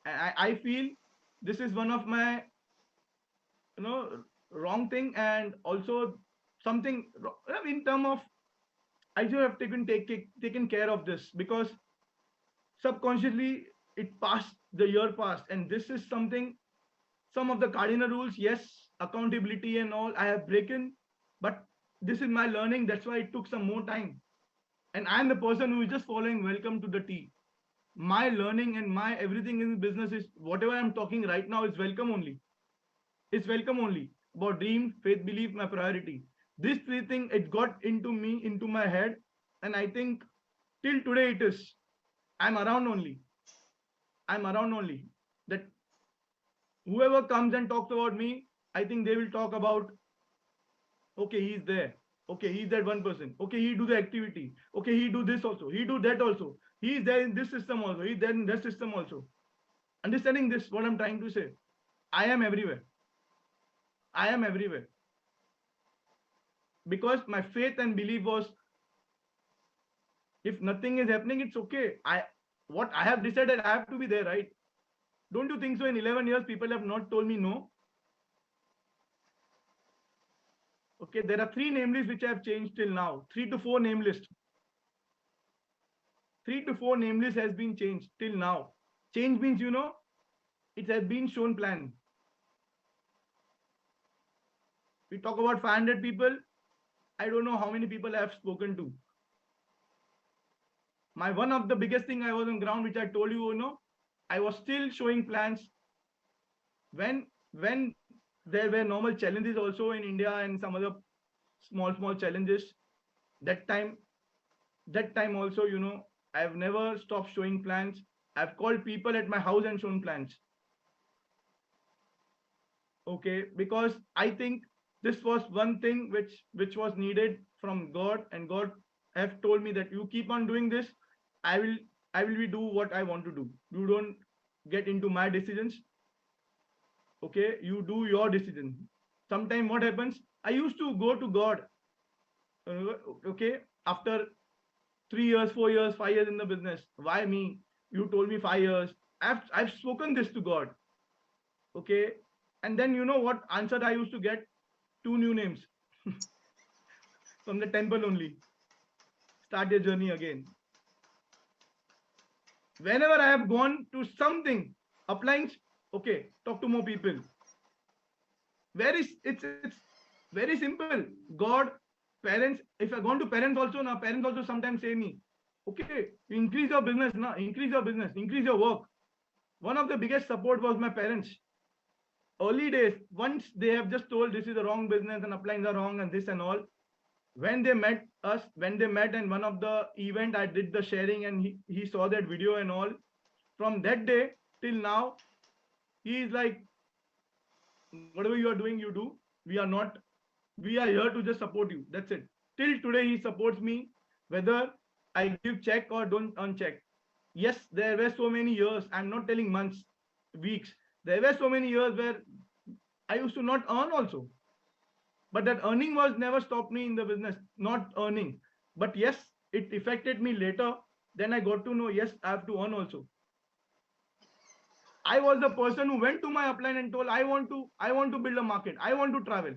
I feel this is one of my, wrong thing, and also something in term of I should have taken care of this, because subconsciously it passed, the year passed, and this is something, some of the cardinal rules, yes, accountability and all I have broken, but this is my learning. That's why it took some more time, and I'm the person who is just following welcome to the tea. My learning and my everything in business is whatever I'm talking right now is welcome only. It's welcome only. About dream, faith, belief, my priority. These three things, it got into me, into my head, and I think till today it is. I'm around only. I'm around only. That whoever comes and talks about me, I think they will talk about, okay, he's there. Okay, he's that one person. Okay, he do the activity. Okay, he do this also. He do that also. He is there in this system also. He's there in that system also. Understanding this, what I'm trying to say. I am everywhere. I am everywhere. Because my faith and belief was, if nothing is happening, it's okay. What I have decided, I have to be there, right? Don't you think so? In 11 years, people have not told me no. Okay, there are 3 name lists which I have changed till now. 3 to 4 name lists. 3 to 4 name lists has been changed till now. Change means, it has been shown plan. We talk about 500 people. I don't know how many people I have spoken to. My one of the biggest thing, I was on ground, which I told you, I was still showing plans when there were normal challenges also in India and some other small challenges. That time also, I've never stopped showing plans. I've called people at my house and shown plans. Okay, because I think this was one thing which was needed from God, and God have told me that you keep on doing this, I will be do what I want to do. You don't get into my decisions. Okay, you do your decision. Sometimes what happens, I used to go to God, okay, after 3 years, 4 years, 5 years in the business. Why me? You told me 5 years. I've spoken this to God. Okay. And then you know what answer I used to get? 2 new names from the temple only. Start your journey again. Whenever I have gone to something, applying, okay, talk to more people. It's very simple. God, parents, if I gone to parents also, now parents also sometimes say me, okay, increase your business, now increase your business, increase your work. One of the biggest support was my parents. Early days, once they have just told this is the wrong business and appliances are wrong and this and all, when they met and one of the event I did the sharing, and he saw that video and all, from that day till now, he is like, whatever you are doing, you do. We are here to just support you. That's it. Till today, he supports me, whether I give check or don't uncheck. Yes, there were so many years, I'm not telling months, weeks. There were so many years where I used to not earn also. But that earning was never stopped me in the business, not earning. But yes, it affected me later. Then I got to know, yes, I have to earn also. I was the person who went to my upline and told, I want to build a market. I want to travel.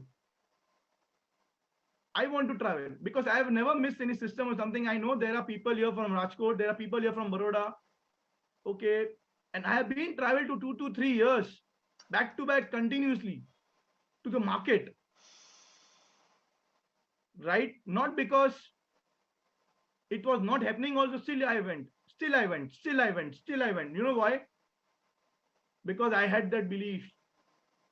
I want to travel because I have never missed any system or something. I know there are people here from Rajkot, there are people here from Baroda. Okay. And I have been travel to 2 to 3 years back to back continuously to the market. Right? Not because it was not happening, also still I went. You know why? Because I had that belief,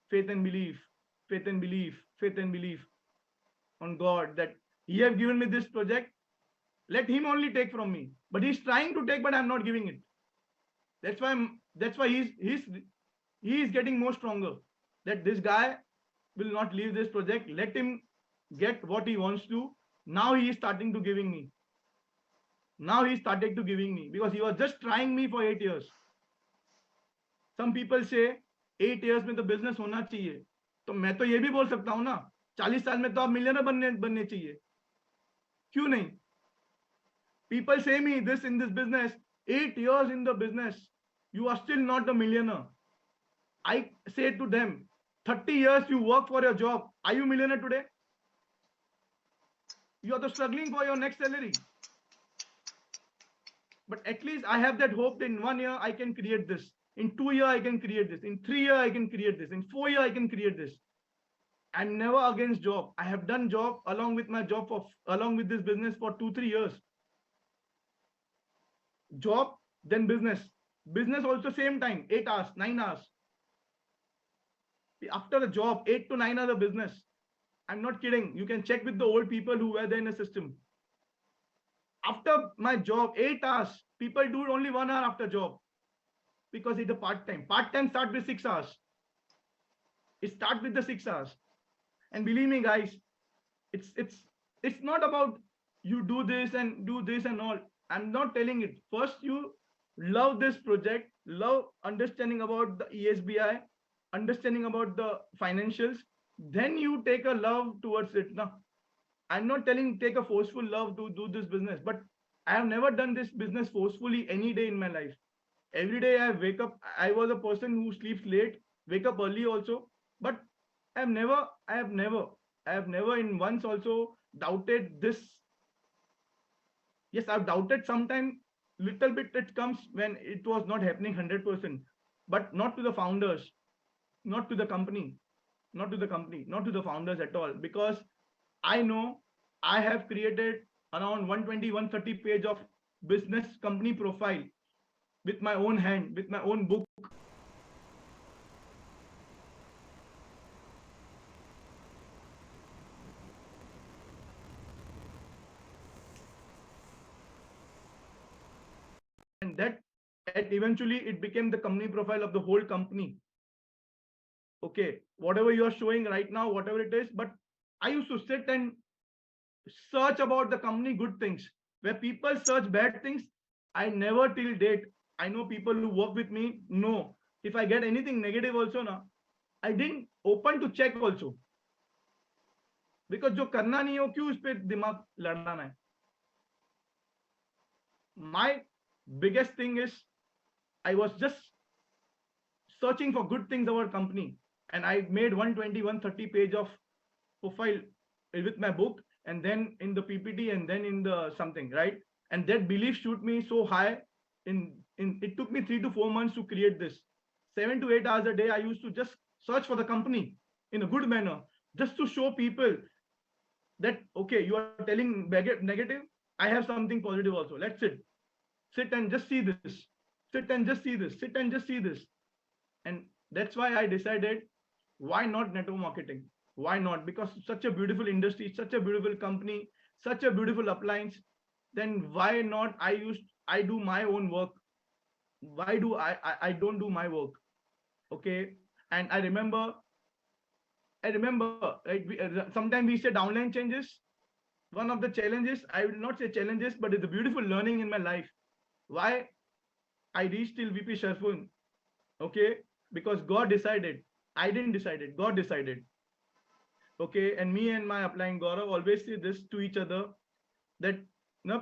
faith and belief, faith and belief, faith and belief on God, that He have given me this project. Let Him only take from me. But He's trying to take, but I'm not giving it. That's why he is getting more stronger. That this guy will not leave this project. Let him get what he wants to. Now he is starting to giving me. Now he started to giving me because he was just trying me for 8 years. Some people say 8 years में तो business होना चाहिए. तो मैं तो ये भी बोल सकता हूँ ना 40 साल में तो आप मिलियनर बनने चाहिए. क्यों नहीं? People say me this in this business, 8 years in the business, you are still not a millionaire. I say to them, 30 years you work for your job. Are you millionaire today? You are struggling for your next salary. But at least I have that hope that in 1 year I can create this. In 2 years I can create this. In 3 years I can create this. In 4 years I can create this. I'm never against job. I have done job along with my job along with this business for 2-3 years. Job, then business. Business also same time, 8 hours, 9 hours. After the job, 8 to 9 hours of business. I'm not kidding. You can check with the old people who were there in the system. After my job, 8 hours, people do only 1 hour after job because it's a part-time. Part-time start with 6 hours. It starts with the 6 hours. And believe me, guys, it's not about you do this and all. I'm not telling it. First, you love this project, love understanding about the ESBI, understanding about the financials, then you take a love towards it. Now, I'm not telling take a forceful love to do this business, but I have never done this business forcefully any day in my life. Every day I wake up, I was a person who sleeps late, wake up early also, but I have never in once also doubted this. Yes, I've doubted sometime little bit. It comes when it was not happening 100%, but not to the founders, not to the company, not to the founders at all, because I know I have created around 120-130 page of business company profile with my own hand, with my own book. And that eventually it became the company profile of the whole company. Okay, whatever you are showing right now, whatever it is, but I used to sit and search about the company good things. Where people search bad things, I never till date. I know people who work with me know if I get anything negative also now, I didn't open to check also. Because जो करना नहीं हो क्यों उस पे दिमाग लड़ाना है. My biggest thing is I was just searching for good things about company, and I made 120-130 page of profile with my book, and then in the PPT, and then in the something, right? And that belief shoot me so high. It took me 3 to 4 months to create this. 7 to 8 hours a day I used to just search for the company in a good manner, just to show people that okay, you are telling negative, I have something positive also. Let's sit and just see this, sit and just see this, sit and just see this. And that's why I decided, why not network marketing? Why not? Because such a beautiful industry, such a beautiful company, such a beautiful appliance. Then why not I do my own work? Why do I don't do my work? Okay. And I remember right, sometimes we say downline changes. One of the challenges, I will not say challenges, but it's a beautiful learning in my life. Why I reached till VP Sharfun. Okay, because God decided. I didn't decide it. God decided. Okay, and me and my upline Gaurav always say this to each other that na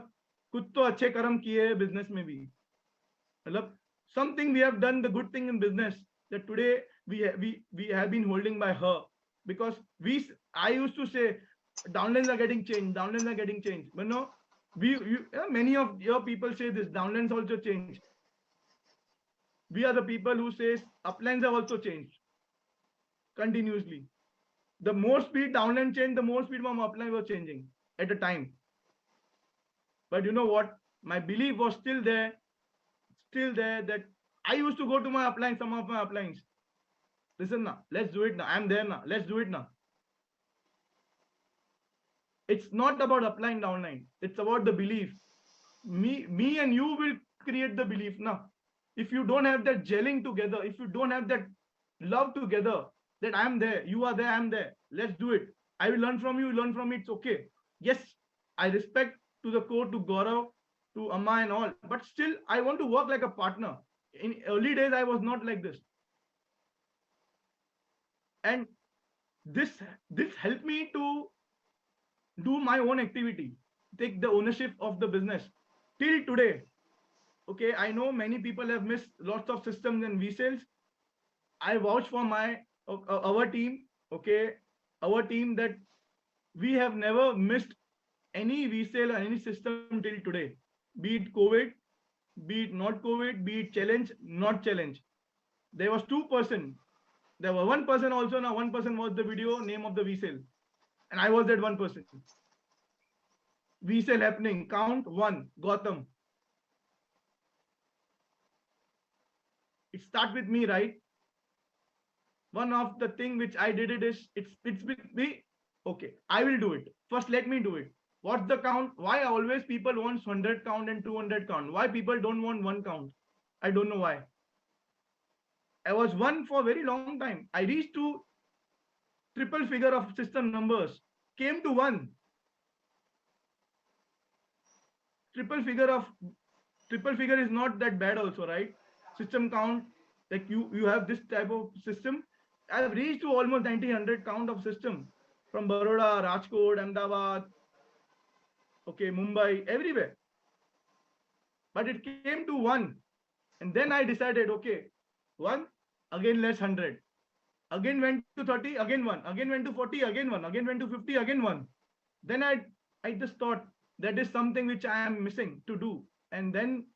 कुछ तो अच्छे कर्म किए business में भी. मतलब something we have done the good thing in business that today we have been holding by her, because I used to say downlines are getting changed, but no, many of your people say this, downlines also change. We are the people who says uplines have also changed continuously. The more speed downline changed, the more speed my upline was changing at a time. But you know what? My belief was still there that I used to go to my upline, some of my uplines. Listen now, let's do it now. I'm there now. Let's do it now. It's not about upline, downline. It's about the belief. Me and you will create the belief now. If you don't have that gelling together, if you don't have that love together, that I'm there, you are there, I'm there. Let's do it. I will learn from you, learn from me. It's okay. Yes, I respect to the core, to Gaurav, to Amma and all, but still I want to work like a partner. In early days, I was not like this, and this this helped me to do my own activity, take the ownership of the business till today. Okay, I know many people have missed lots of systems and vsales. I vouch for my our team. Okay, our team, that we have never missed any vsale or any system till today. Be it COVID, be it not COVID, be it challenge, not challenge. There was 2%. There were 1% also. Now 1% was the video name of the vsale, and I was that 1%. Vsale happening. Count one. Gautam. It start with me, right? One of the thing which I did it is it's with me. Okay, I will do it. First, let me do it. What's the count? Why always people want 100 count and 200 count? Why people don't want one count? I don't know why. I was one for a very long time. I reached to triple figure of system numbers. Came to one. Triple figure of triple figure is not that bad also, right? System count, like you have this type of system. I've reached to almost 90 100 count of system from Baroda, Rajkot, Ahmedabad, okay, Mumbai, everywhere. But it came to one, and then I decided, okay, one, again less 100, again went to 30, again one, again went to 40, again one, again went to 50, again one. Then I just thought that is something which I am missing to do. And then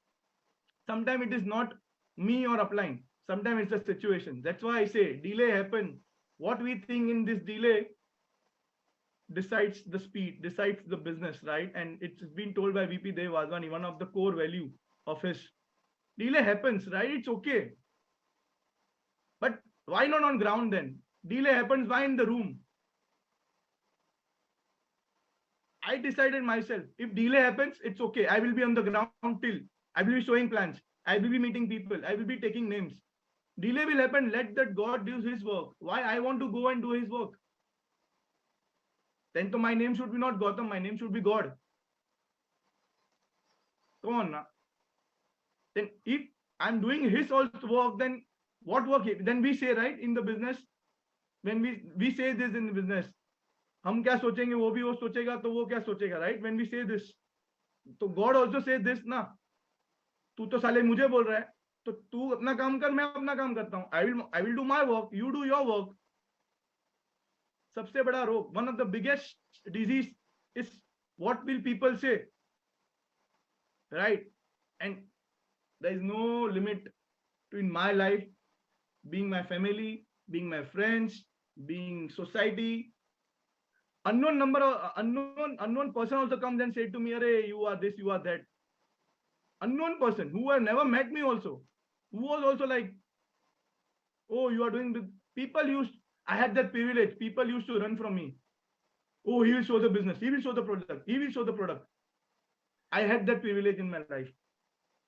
sometimes it is not me or upline. Sometimes it's a situation. That's why I say delay happen. What we think in this delay decides the speed, decides the business, right? And it's been told by VP Dev Wadhwani, one of the core value of his. Delay happens, right? It's okay. But why not on ground then? Delay happens, why in the room? I decided myself, if delay happens, it's okay. I will be on the ground till. I will be showing plans. I will be meeting people. I will be taking names. Delay will happen. Let that God do his work. Why I want to go and do his work? Then to my name should be not Gautam. My name should be God. Come on now. Then if I'm doing his also work, then what work? Then we say, right, in the business, when we say this in the business, हम क्या सोचेंगे वो भी वो सोचेगा तो वो क्या सोचेगा, right? When we say this, तो God also say this ना, तू तो साले मुझे बोल रहा है, तो तू अपना काम कर, मैं अपना काम करता हूँ. I will do my work, you do your work. सबसे बड़ा रोग, one of the biggest disease is what will people say, right? And there is no limit to in my life, being my family, being my friends, being society. Unknown number, unknown person also comes and say to me, "Arey, you are this, you are that." Unknown person who have never met me also, who was also like, "Oh, you are doing this." People used, I had that privilege. People used to run from me. Oh, he will show the business. He will show the product. He will show the product. I had that privilege in my life,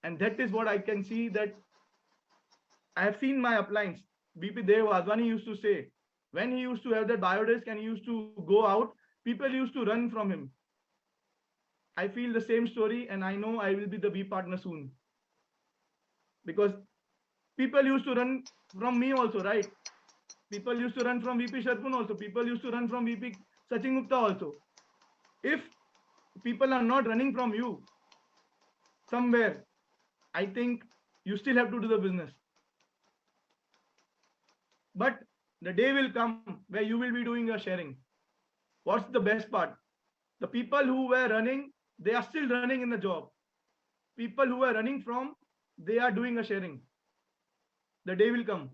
and that is what I can see that I have seen my uplines. BP Dev Advani used to say, when he used to have that biodisk and he used to go out, people used to run from him. I feel the same story, and I know I will be the B partner soon. Because people used to run from me also, right? People used to run from VP Sharpun also. People used to run from VP Sachin Gupta also. If people are not running from you somewhere, I think you still have to do the business. But the day will come where you will be doing your sharing. What's the best part? The people who were running, they are still running in the job. People who are running from, they are doing a sharing. The day will come.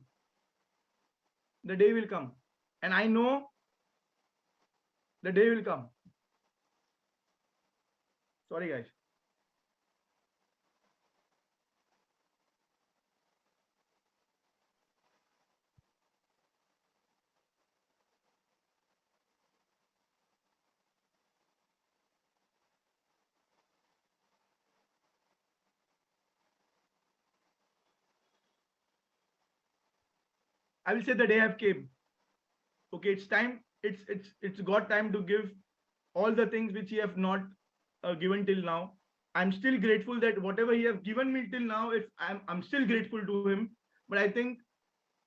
The day will come. And I know the day will come. Sorry, guys. I will say the day have came. Okay, it's time. It's got time to give all the things which you have not given till now. I'm still grateful that whatever he has given me till now, I'm still grateful to him. But I think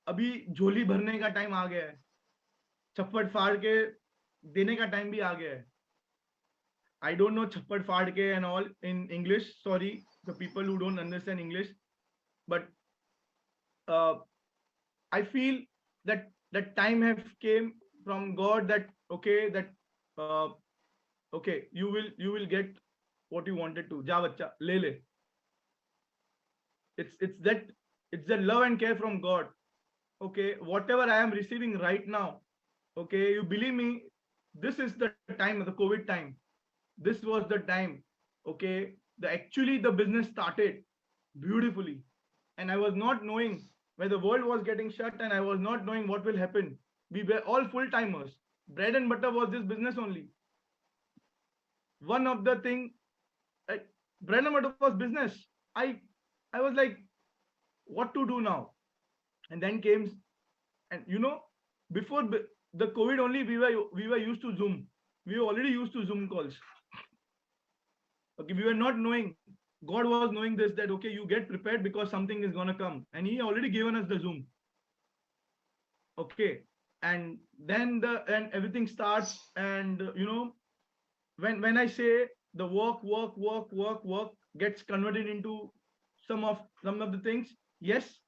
अभी झोली भरने का time आ गया है, छप्पड़ फाड़ के देने का टाइम भी आ गया है. I don't know छप्पड़ फाड़ के and all in English. Sorry, the people who don't understand English, but uh, I feel that that time have came from God, that okay, that uh, okay, you will get what you wanted to. Ja bachcha, le le. It's that love and care from God. Okay, whatever I am receiving right now, okay, you believe me, this is the time, the COVID time. This was the time, okay, the business started beautifully. And I was not knowing where the world was getting shut, and I was not knowing what will happen. We were all full timers. Bread and butter was this business only. One of the thing, like, bread and butter was business. I was like, what to do now? And then came, and before the COVID only, we were used to Zoom. We were already used to Zoom calls. Okay, we were not knowing. God was knowing this, that okay, you get prepared because something is gonna come, and He already given us the Zoom. Okay, and then and everything starts, and when I say the work gets converted into some of the things. Yes,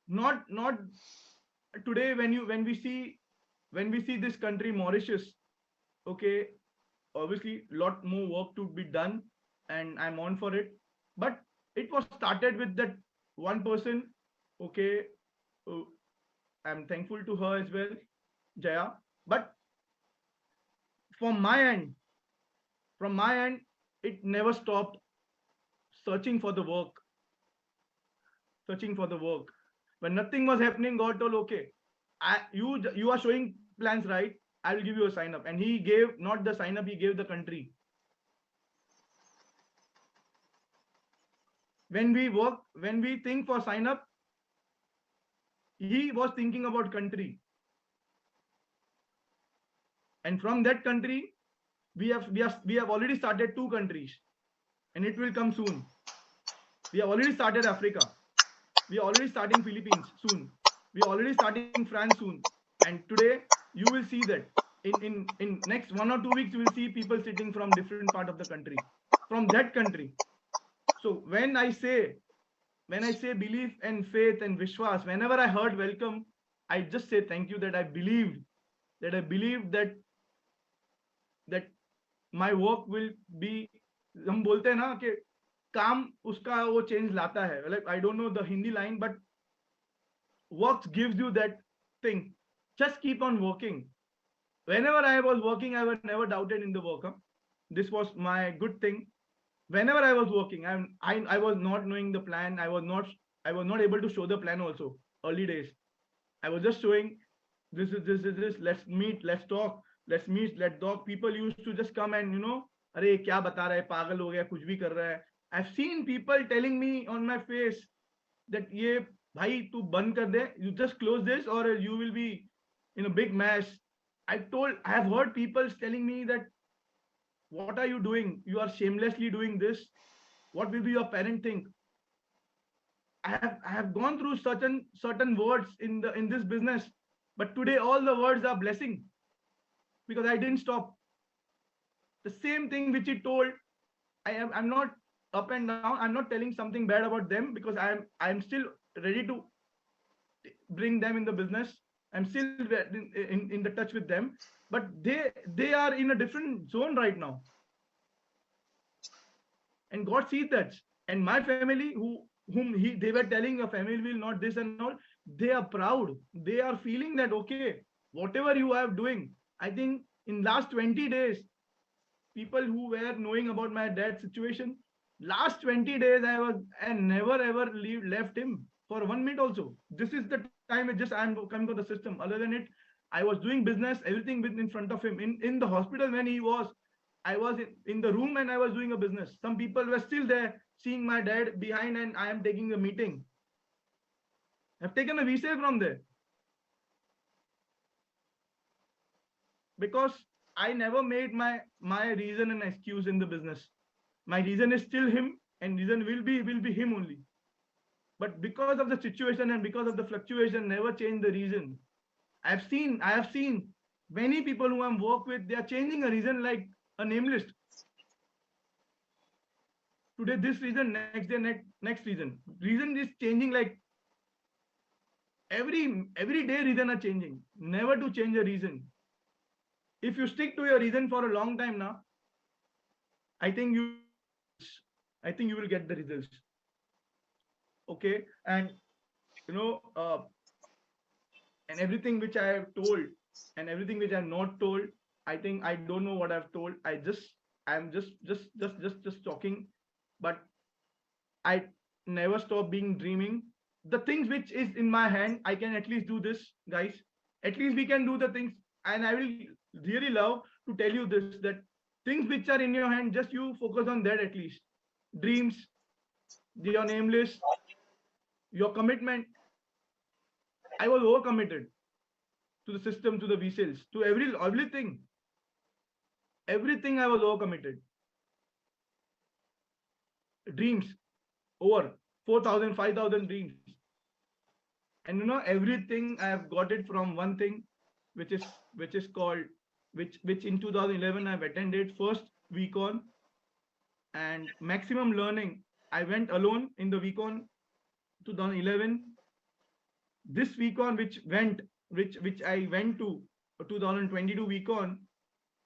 not today. When we see this country, Mauritius, okay, obviously lot more work to be done, and I'm on for it. But it was started with that one person. Okay, uh, I'm thankful to her as well, Jaya. But from my end, from my end, it never stopped. Searching for the work, searching for the work. When nothing was happening, God told, okay, you are showing plans, right? I will give you a sign up. And He gave not the sign up, He gave the country. When we think for sign up, He was thinking about country. And from that country, we have already started 2 countries, and it will come soon. We have already started Africa. We are already starting Philippines soon. We are already starting France soon. And today you will see that in next 1 or 2 weeks, you will see people sitting from different part of the country, from that country. So when I say belief and faith and vishwas, whenever I heard welcome, I just say thank you, that I believed that my work will be. हम बोलते हैं ना कि काम उसका वो change लाता है. Like, I don't know the Hindi line, but work gives you that thing. Just keep on working. Whenever I was working, I was never doubted in the work. This was my good thing. Whenever I was working, I was not knowing the plan. I was not able to show the plan also. Early days, I was just showing this. Let's meet, let's talk, let's meet, let's talk. People used to just come and अरे क्या बता रहा है, पागल हो गया, कुछ भी कर रहा है. I've seen people telling me on my face that ये भाई तू बंद कर दे, you just close this or you will be in a big mess. I have heard people telling me that, what are you doing? You are shamelessly doing this. What will be your parent think? I have gone through certain words in this business, but today all the words are blessing, because I didn't stop. The same thing which he told, I'm not up and down. I'm not telling something bad about them, because I'm still ready to bring them in the business. I'm still in the touch with them, but they are in a different zone right now, and God sees that. And my family, they were telling, your family will not this and all, they are proud. They are feeling that, okay, whatever you are doing. I think in last 20 days, people who were knowing about my dad's situation, last 20 days I never ever left him for 1 minute also. This is the time it just I'm coming to the system. Other than it, I was doing business, everything in front of him. In the hospital when he was, I was in the room and I was doing a business. Some people were still there seeing my dad behind, and I am taking a meeting. I've taken a visa from there, because I never made my reason an excuse in the business. My reason is still him, and reason will be him only. But because of the situation and because of the fluctuation, never change the reason. I have seen many people who I'm work with, they are changing a reason like a name list. Today this reason, next day next reason. Reason is changing like every day reason are changing. Never to change a reason. If you stick to your reason for a long time now, I think you will get the results. I think you will get the results. Okay. And you know, and everything which I have told and everything which I have not told, I think I don't know what I've told. I'm just talking, but I never stop being dreaming. The things which is in my hand, I can at least do this, guys. At least we can do the things, and I will really love to tell you this, that things which are in your hand, just you focus on that at least. Dreams, your name list, your commitment. I was overcommitted to the system, to the vessels, to everything. Everything I was overcommitted. Dreams, over 4,000, 5,000 dreams. And everything I have got it from one thing, which is called, which in 2011 I've attended first week on, and maximum learning. I went alone in the week on 2011. This week on which I went to 2022 week on,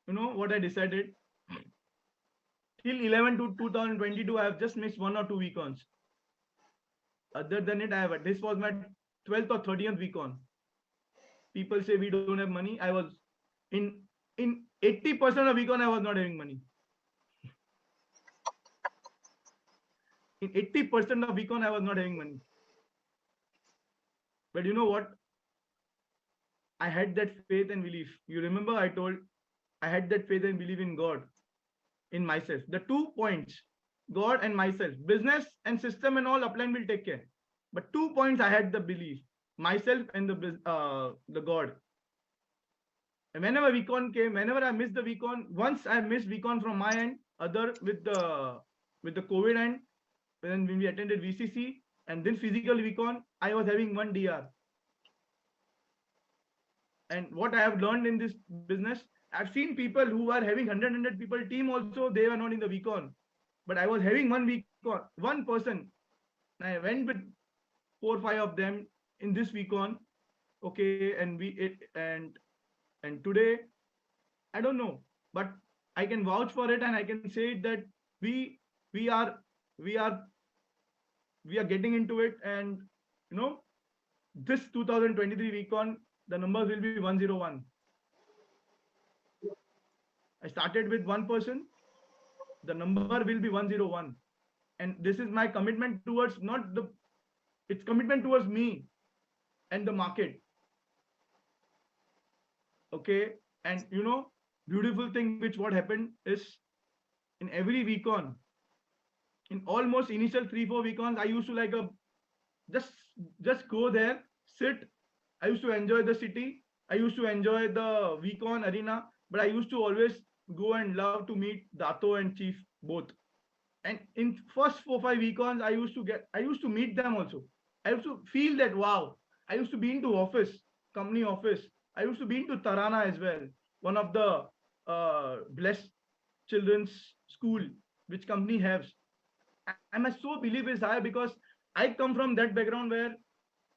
what I decided, till 11 to 2022 I have just missed 1 or 2 week ons. Other than it, this was my 12th or 30th week on. People say we don't have money. I was in 80% of week on, I was not having money. In 80% of week on, I was not having money. But you know what? I had that faith and belief. You remember I told I had that faith and belief in God, in myself. The 2 points, God and myself, business and system and all upline will take care. But 2 points I had the belief, myself and the God. And whenever Vcon came, whenever I missed the Vcon, once I missed Vcon from my end, other with the COVID end, when we attended VCC, and then physical Vcon, I was having one DR. And what I have learned in this business, I've seen people who are having 100 people team also, they were not in the Vcon. But I was having one Vcon, one person. I went with 4 or 5 of them in this Vcon. Okay, and today, I don't know, but I can vouch for it, and I can say it that we are getting into it, and this 2023 Vcon, the numbers will be 101. I started with one person, the number will be 101, and this is my commitment towards it's commitment towards me and the market. Okay, and beautiful thing which what happened is, in every Vcon, in almost initial 3-4 Vcons, I used to like just go there, sit. I used to enjoy the city. I used to enjoy the Vcon arena, but I used to always go and love to meet Dato and Chief both. And in first 4-5 Vcons, I used to meet them also. I used to feel that wow. I used to be into office, company office. I used to be into Tarana as well, one of the blessed children's school which company has. And my so belief is high because I come from that background where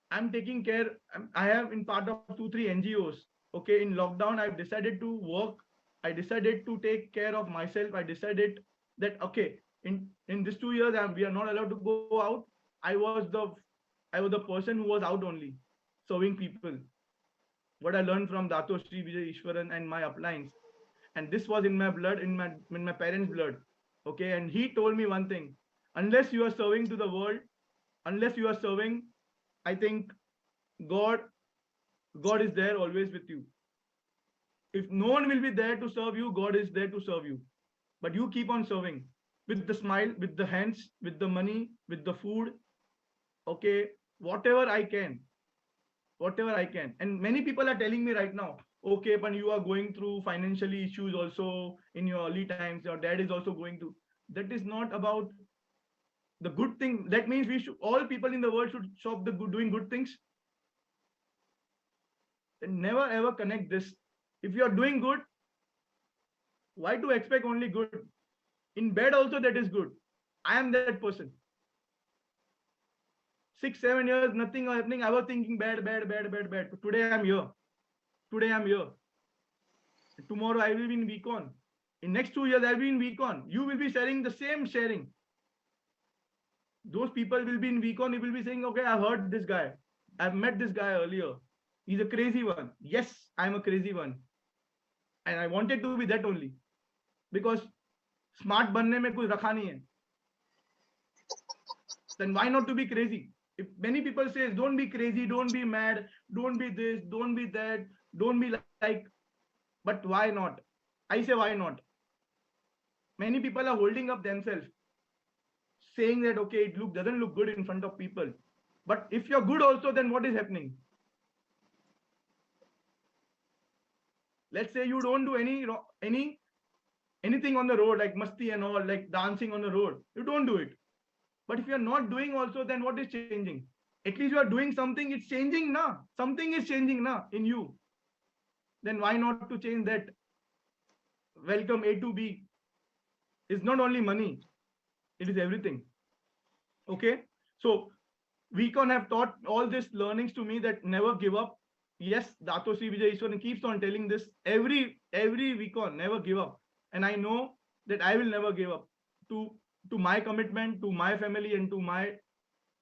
I'm taking care. I have been part of 2-3 NGOs. Okay, in lockdown, I've decided to work. I decided to take care of myself. I decided that okay, in these 2 years, we are not allowed to go out. I was the person who was out only, serving people. What I learned from Dato Sri Vijay Ishwaran and my uplines, and this was in my blood, in my parents' blood. Okay, and he told me one thing: unless you are serving to the world, unless you are serving, I think God is there always with you. If no one will be there to serve you, God is there to serve you. But you keep on serving with the smile, with the hands, with the money, with the food. Okay, whatever I can. And many people are telling me right now, okay, but you are going through financially issues also in your early times, your dad is also going through. That is not about the good thing. That means we should, all people in the world should stop the good, doing good things. And never ever connect this. If you are doing good, why to expect only good? In bed also that is good. I am that person. 6 7 years nothing happening, I was thinking bad, bad, bad, bad, bad. Today I'm here. Today I'm here. Tomorrow I will be in Vcon. In next 2 years I'll be in Vcon. You will be sharing the same sharing. Those people will be in Vcon. You will be saying, okay, I've heard this guy. I've met this guy earlier. He's a crazy one. Yes, I'm a crazy one. And I wanted to be that only. Because smart बनने में कुछ रखा नहीं है. Then why not to be crazy? If many people say, don't be crazy, don't be mad, don't be this, don't be that, don't be like, but why not? I say, why not? Many people are holding up themselves, saying that, okay, it doesn't look good in front of people. But if you're good also, then what is happening? Let's say you don't do anything on the road, like masti and all, like dancing on the road. You don't do it. But if you're not doing also, then what is changing? At least you are doing something, it's changing now. Something is changing now in you. Then why not to change that? Welcome A to B. It's not only money, it is everything. Okay? So Vcon have taught all these learnings to me, that never give up. Yes, Dato Sri Vijay Ishwaran keeps on telling this every Vcon, never give up. And I know that I will never give up to my commitment, to my family, and to my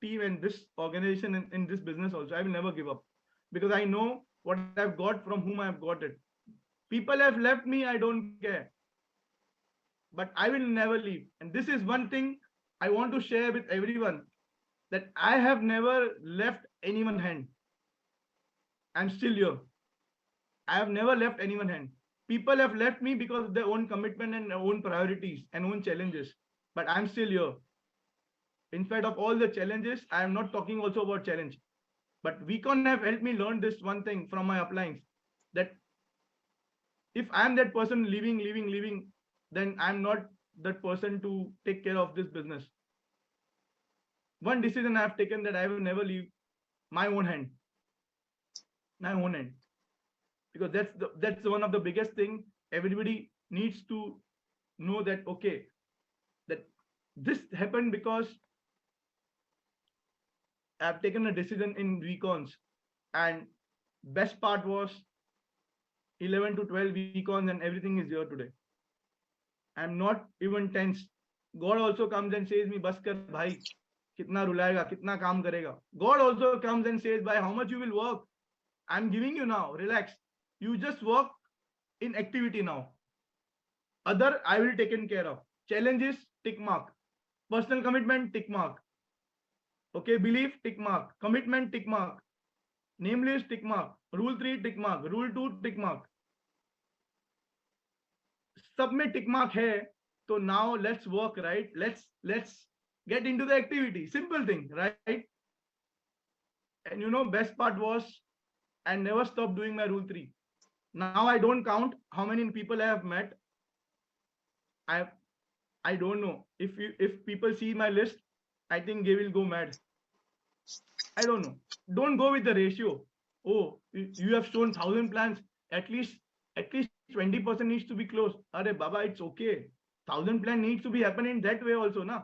team and this organization and in this business also. I will never give up, because I know what I've got, from whom I have got it. People have left me, I don't care, but I will never leave. And this is one thing I want to share with everyone, that I have never left anyone's hand. I'm still here. I have never left anyone's hand. People have left me because of their own commitment and their own priorities and own challenges, but I'm still here. In spite of all the challenges, I am not talking also about challenge, but Vcon have helped me learn this one thing from my uplines, that if I'm that person leaving, then I'm not that person to take care of this business. One decision I have taken, that I will never leave my own hand, because that's one of the biggest thing everybody needs to know, that okay, that this happened because I've taken a decision in Vcons. And best part was 11 to 12 Vcons, and everything is here today. I'm not even tense. God also comes and says me, bas kar bhai, kitna rulayega, kitna kaam karega. God also comes and says, bhai, how much you will work? I'm giving you now, relax. You just work in activity now. Other, I will taken care of. Challenges, tick mark. Personal commitment, tick mark. Okay, belief, tick mark. Commitment, tick mark. Namelist, tick mark. Rule 3, tick mark. Rule 2, tick mark. सब में tick mark है, so now let's work, right? Let's get into the activity. Simple thing, right? And you know, best part was, I never stopped doing my rule 3. Now I don't count how many people I have met. I don't know. If people see my list, I think they will go mad. I don't know. Don't go with the ratio. Oh, you have shown 1,000 plans. At least 20% needs to be closed. Arey Baba, it's okay. 1,000 plan needs to be happening that way also, na?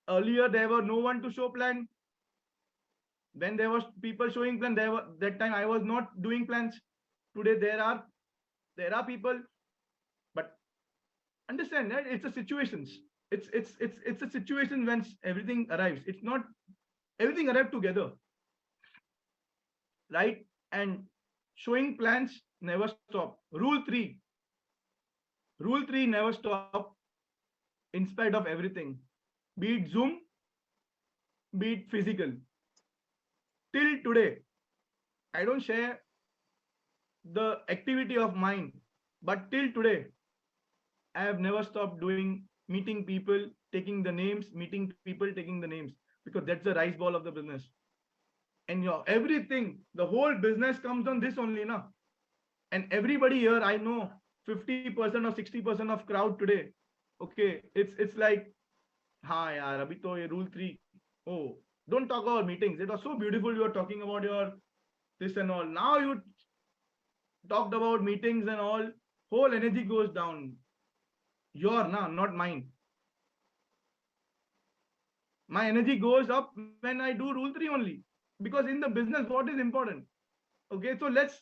Earlier there were no one to show plan. When there was people showing plan, that time I was not doing plans. Today there are people, but understand that it's a situations. It's a situation when everything arrives. It's not everything arrived together, right? And showing plans never stop. Rule 3 never stop, in spite of everything, be it Zoom, be it physical. Till today, I don't share the activity of mine, but till today, I have never stopped doing meeting people, taking the names, meeting people, taking the names, because that's the rice ball of the business. and your everything, the whole business comes on this only, na. And everybody here, I know 50% or 60% of crowd today. Okay, it's like, ha yaar, abhi to ye rule 3. Oh, don't talk about meetings. It was so beautiful. You were talking about your this and all. Now you talked about meetings and all. Whole energy goes down. Your, na, not mine. My energy goes up when I do rule 3 only. Because in the business, what is important? Okay, so let's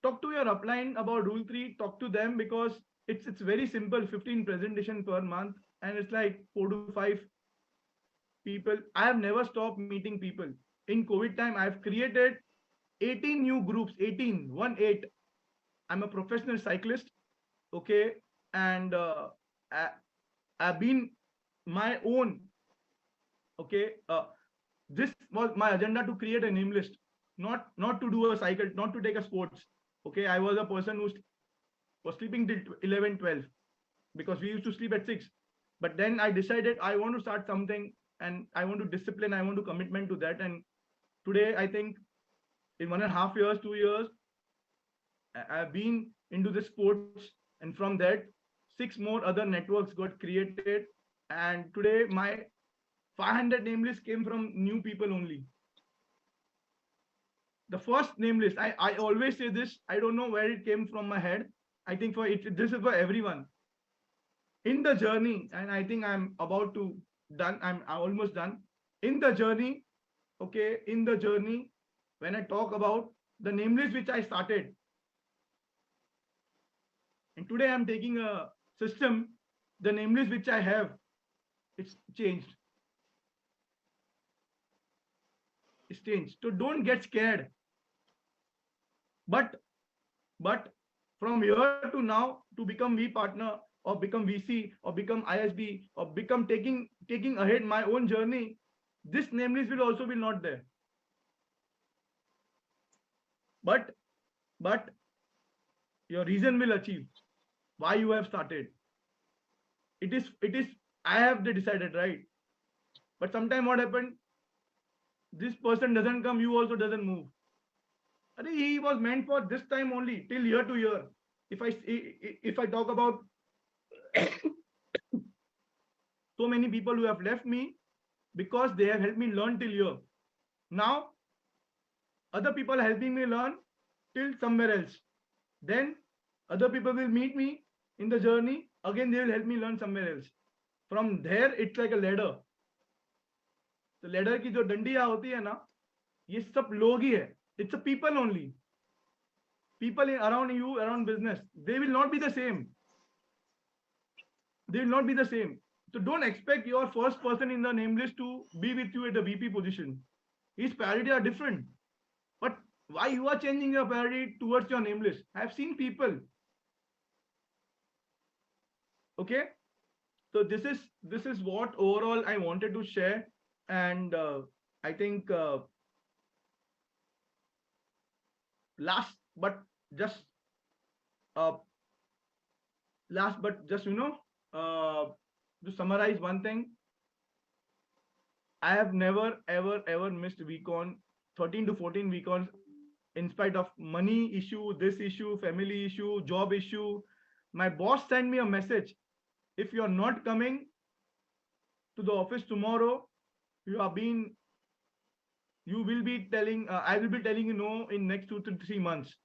talk to your upline about rule 3. Talk to them, because it's very simple. 15 presentation per month, and it's like 4 to 5 people. I have never stopped meeting people. In COVID time, I've created 18 new groups. 18, 1 8. I'm a professional cyclist. Okay, and I, I've been my own. Okay, this was my agenda, to create a name list, not to do a cycle, not to take a sports. Okay, I was a person who was sleeping till 11 12, because we used to sleep at 6. But then I decided I want to start something, and I want to discipline, I want to commitment to that. And today I think in 1.5 years, 2 years, I've been into the sports, and from that 6 more other networks got created. And today my 500 name list came from new people only. The first name list, I always say this, I don't know where it came from my head. I think for it, this is for everyone. In the journey, and I think I'm about to done, I'm almost done. In the journey, okay, in the journey, when I talk about the name list which I started, and today I'm taking a system, the name list which I have, it's changed. It's changed. So don't get scared. But from here to now, to become V partner, or become VC, or become ISB, or become taking ahead my own journey, this name list will also be not there. But your reason will achieve why you have started. It is I have decided, right? But sometime what happened, this person doesn't come, you also doesn't move. He was meant for this time only, till year to year. If I talk about so many people who have left me because they have helped me learn till here. Now other people are helping me learn till somewhere else. Then other people will meet me in the journey. Again, they will help me learn somewhere else. From there, it's like a ladder. तो ladder की जो डंडियां होती है ना, ये सब लोग ही है. It's a people only. People around you, around business, they will not be the same. They will not be the same. So don't expect your first person in the name list to be with you at the VP position. His priorities are different. But why you are changing your priority towards your name list? I have seen people. Okay, so this is what overall I wanted to share. And I think last but just to summarize one thing, I have never ever missed weekon, 13 to 14 weekons, in spite of money issue, this issue, family issue, job issue. My boss sent me a message: if you are not coming to the office tomorrow, you will be telling, I will be telling you no in next 2 to 3 months.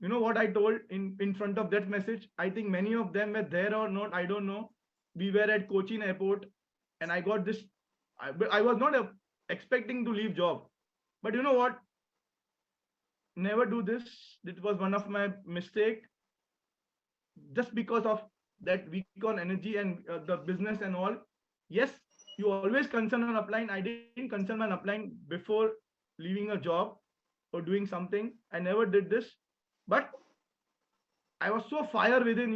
You know what I told in front of that message? I think many of them were there or not, I don't know. We were at Cochin airport, and I got this. I was not expecting to leave job, but you know what? Never do this. It was one of my mistake. Just because of that weekon energy and the business and all. Yes, you always concern on upline. I didn't concern my upline before leaving a job or doing something. I never did this, but I was so fire within,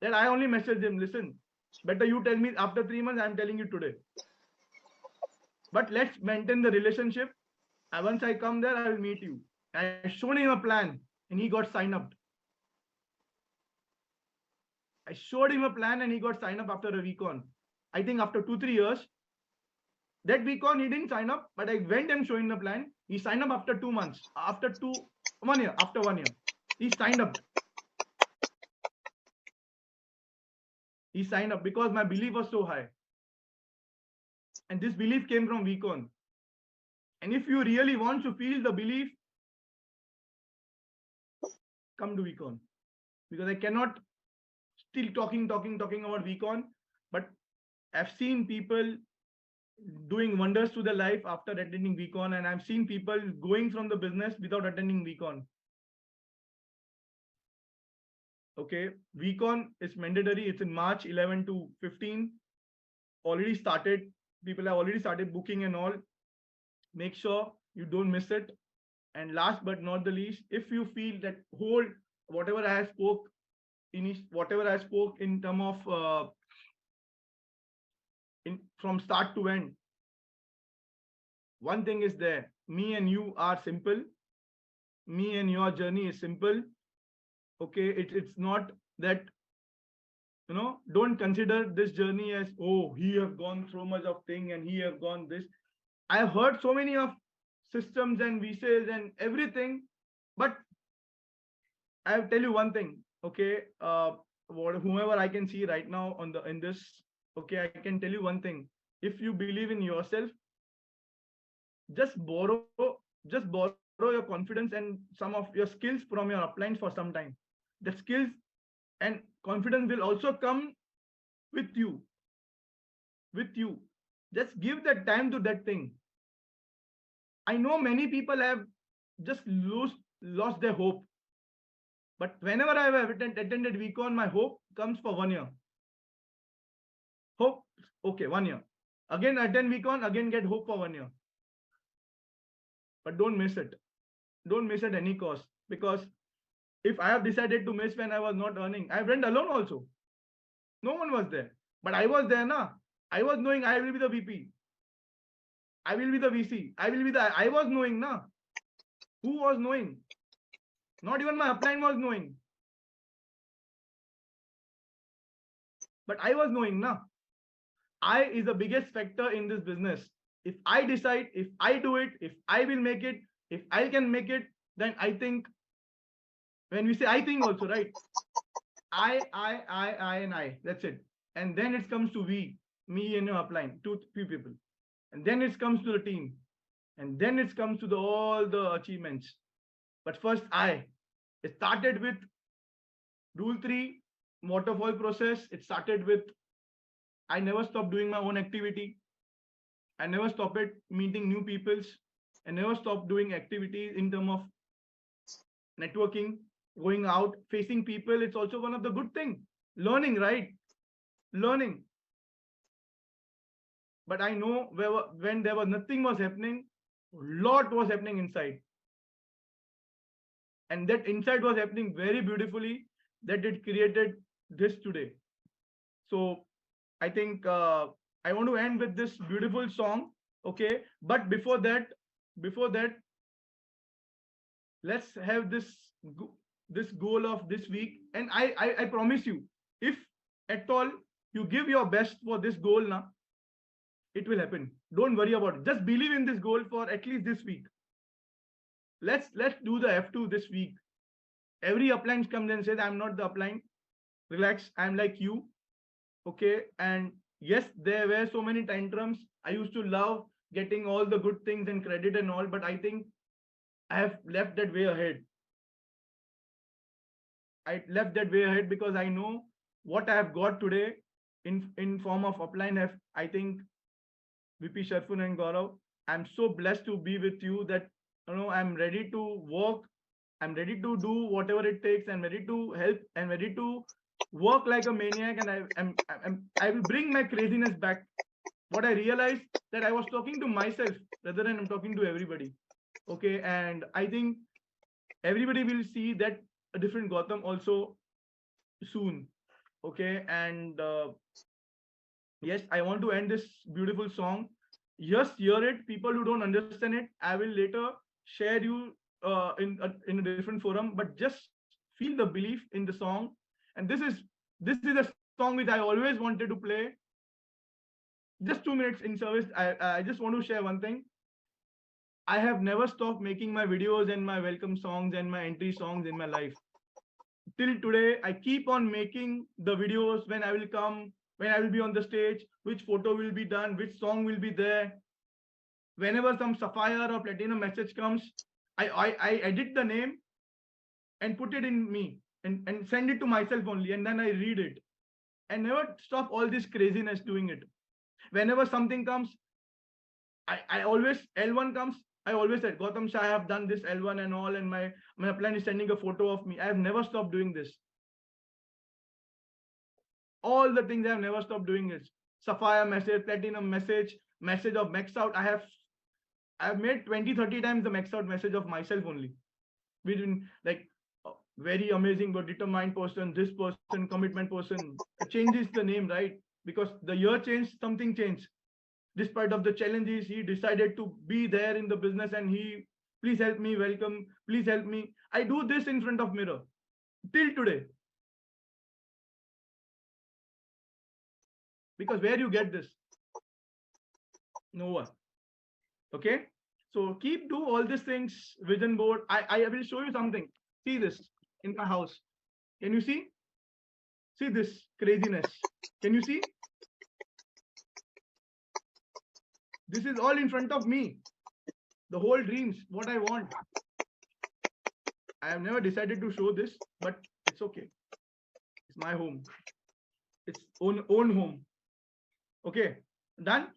that I only messaged him, listen, better you tell me after 3 months, I'm telling you today. But let's maintain the relationship. And once I come there, I will meet you. I showed him a plan, and he got signed up. I showed him a plan, and he got signed up after a weekon. I think after 2-3 years, that weekon he didn't sign up, but I went and showed him the plan. He signed up after 2 months, after 1 year, after 1 year. He signed up. He signed up because my belief was so high. And this belief came from VCon. And if you really want to feel the belief, come to VCon. Because I cannot still talking about VCon, but I've seen people doing wonders to their life after attending VCon, and I've seen people going from the business without attending VCon. Okay, VCon is mandatory. It's in March 11 to 15. Already started. People have already started booking and all. Make sure you don't miss it. And last but not the least, if you feel that whole whatever I spoke in term of from start to end, one thing is there. Me and you are simple. Me and your journey is simple. Okay, it's not that, don't consider this journey as, oh, he have gone so much of thing and he have gone this. I have heard so many of systems and visas and everything, but I'll tell you one thing. Okay, whomever I can see right now in this, okay, I can tell you one thing. If you believe in yourself, just borrow your confidence and some of your skills from your uplines for some time. The skills and confidence will also come with you. Just give that time to that thing. I know many people have just lost their hope. But whenever I have attended VCon, my hope comes for 1 year. Hope, okay, 1 year. Again attend VCon, again get hope for 1 year. But don't miss it. Don't miss at any cost. Because if I have decided to miss when I was not earning, I went alone also. No one was there. But I was there, na. I was knowing I will be the VP. I will be the VC. I was knowing, na. Who was knowing? Not even my upline was knowing. But I was knowing, na. I is the biggest factor in this business. If I decide, if I do it, if I will make it, if I can make it, then I think, when we say I think also, right? I, and I. That's it. And then it comes to we, me and your upline, two, three people. And then it comes to the team. And then it comes to all the achievements. But first, it started with rule 3, waterfall process. It started with, I never stopped doing my own activity. I never stopped meeting new peoples. I never stopped doing activities in terms of networking, going out, facing people. It's also one of the good things. Learning, right? Learning. But I know when there was nothing was happening, lot was happening inside. And that inside was happening very beautifully, that it created this today. So I think I want to end with this beautiful song. Okay. But before that, let's have this goal of this week. And I promise you, if at all you give your best for this goal now, it will happen. Don't worry about it. Just believe in this goal for at least this week. Let's do the F2 this week. Every upline comes and says, I'm not the upline. Relax. I'm like you. Okay. And yes, there were so many tantrums. I used to love getting all the good things and credit and all, but I think I have left that way ahead. I left that way ahead because I know what I have got today in form of upline. I think VP Sharfun and Gaurav, I'm so blessed to be with you that I'm ready to work. I'm ready to do whatever it takes. I'm ready to help. I'm ready to work like a maniac, and I will bring my craziness back. What I realized, that I was talking to myself rather than I'm talking to everybody. Okay, and I think everybody will see that a different Gautam also soon. Okay, and yes, I want to end this beautiful song. Just hear it. People who don't understand it, I will later share you in a different forum. But just feel the belief in the song. And this is a song which I always wanted to play. Just 2 minutes in service. I just want to share one thing. I have never stopped making my videos and my welcome songs and my entry songs in my life. Till today, I keep on making the videos when I will come, when I will be on the stage, which photo will be done, which song will be there. Whenever some sapphire or platinum message comes, I edit the name and put it in me and send it to myself only, and then I read it. I never stop all this craziness doing it. Whenever something comes, I always L1 comes. I always said, Gautam Shah, I have done this L1 and all, and my plan is sending a photo of me. I have never stopped doing this. All the things I have never stopped doing is sapphire message, platinum message, message of max out. I have made 20-30 times the max out message of myself only. We didn't like very amazing but determined person, this person, commitment person. It changes the name, right? Because the year changed, something changed. Despite of the challenges, he decided to be there in the business, and he, please help me, welcome, please help me. I do this in front of mirror till today. Because where you get this? Nowhere. Okay, so keep do all these things. Vision board. I will show you something. See this in my house. Can you see? See this craziness. Can you see? This is all in front of me. The whole dreams, what I want. I have never decided to show this, but it's okay. It's my home. It's own home. Okay, done.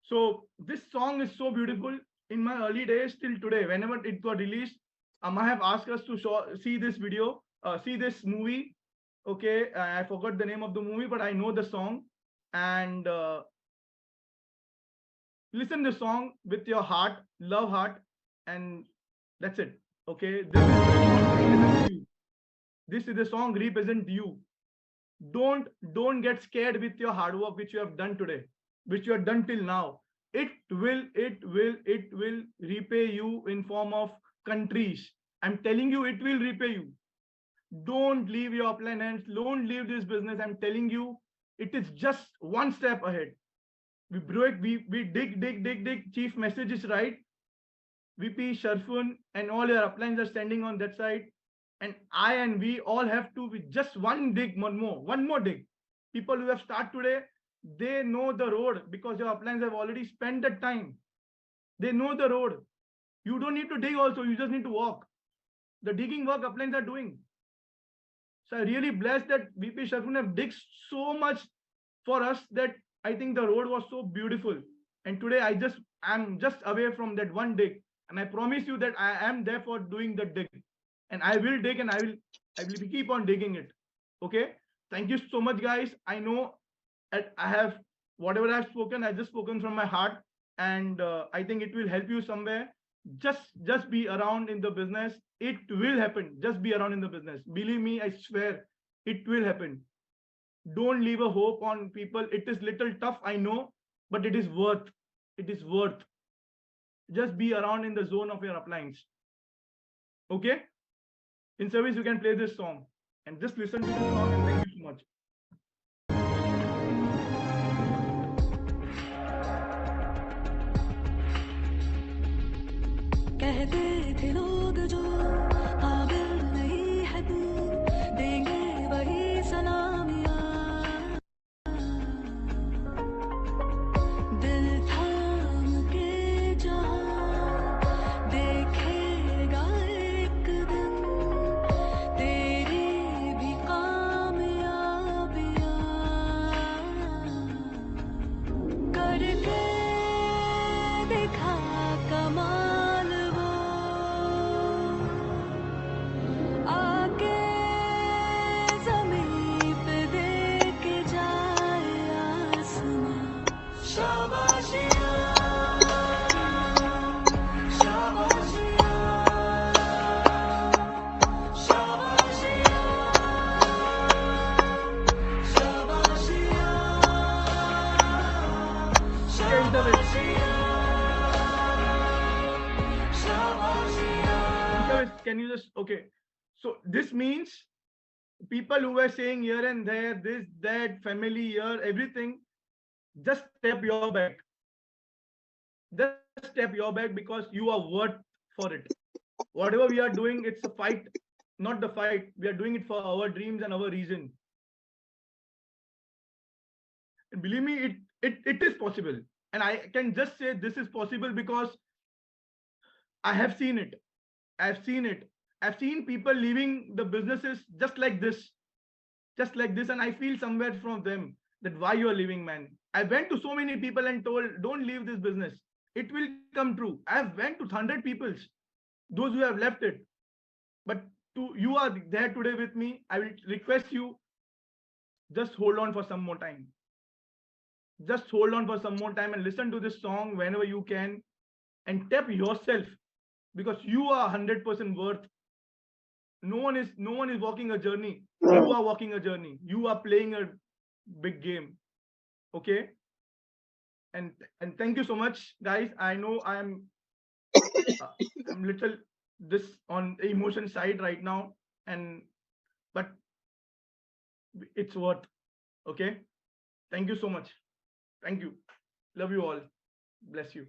So this song is so beautiful. In my early days till today, whenever it got released, I have asked us to see this video, see this movie. Okay, I forgot the name of the movie, but I know the song. And listen the song with your heart, love heart, and that's it. Okay, this is the song represent you. Don't get scared with your hard work which you have done today, which you have done till now. It will repay you in form of countries. I'm telling you, it will repay you. Don't leave your upline, don't leave this business. I'm telling you, it is just one step ahead. We break, we dig. Chief message is right. VP Sharfun and all your uplines are standing on that side, and I and we all have to be just one dig, one more dig. People who have started today, they know the road because your uplines have already spent the time. They know the road. You don't need to dig also, you just need to walk. The digging work uplines are doing. So I really blessed that VP Sharfun have digged so much for us that I think the road was so beautiful. And today I'm just away from that one dig. And I promise you that I am there for doing the dig. And I will dig, and I will keep on digging it. Okay. Thank you so much, guys. I know that I have whatever I've spoken, I've just spoken from my heart. And I think it will help you somewhere. Just be around in the business. It will happen. Just be around in the business. Believe me, I swear it will happen. Don't leave a hope on people. It is little tough, I know, but it is worth. It is worth. Just be around in the zone of your uplines. Okay? In service, you can play this song and just listen to this song, and thank you so much. कहते थे लोग जो काबिल नहीं है तू, देंगे वही सलामियां, दिल थाम के जहां देखेगा एक दिन तेरी भी कामयाबियां, करके दिखा कमाल वो, आके ज़मीं पे दे के जाए आसमां, शाबाशियाँ, शाबाशियाँ, शाबाशियाँ, शाबाशियाँ, Can you just, okay, so this means people who were saying here and there, this, that, family here, everything, just step your back. just step your back because you are worth for it. Whatever we are doing, it's a fight, not the fight. We are doing it for our dreams and our reason. And believe me, it is possible. And I can just say this is possible because I have seen it. I've seen it. I've seen people leaving the businesses just like this, and I feel somewhere from them that why you are leaving, man. I went to so many people and told, don't leave this business. It will come true. I have went to 100 peoples, those who have left it. But you are there today with me. I will request you, just hold on for some more time. Just hold on for some more time and listen to this song whenever you can, and tap yourself, because you are 100% worth. No one is walking a journey. You are walking a journey. You are playing a big game. Okay. And thank you so much, guys. I know I'm little this on the emotion side right now, and but it's worth. Okay. Thank you so much. Thank you. Love you all. Bless you.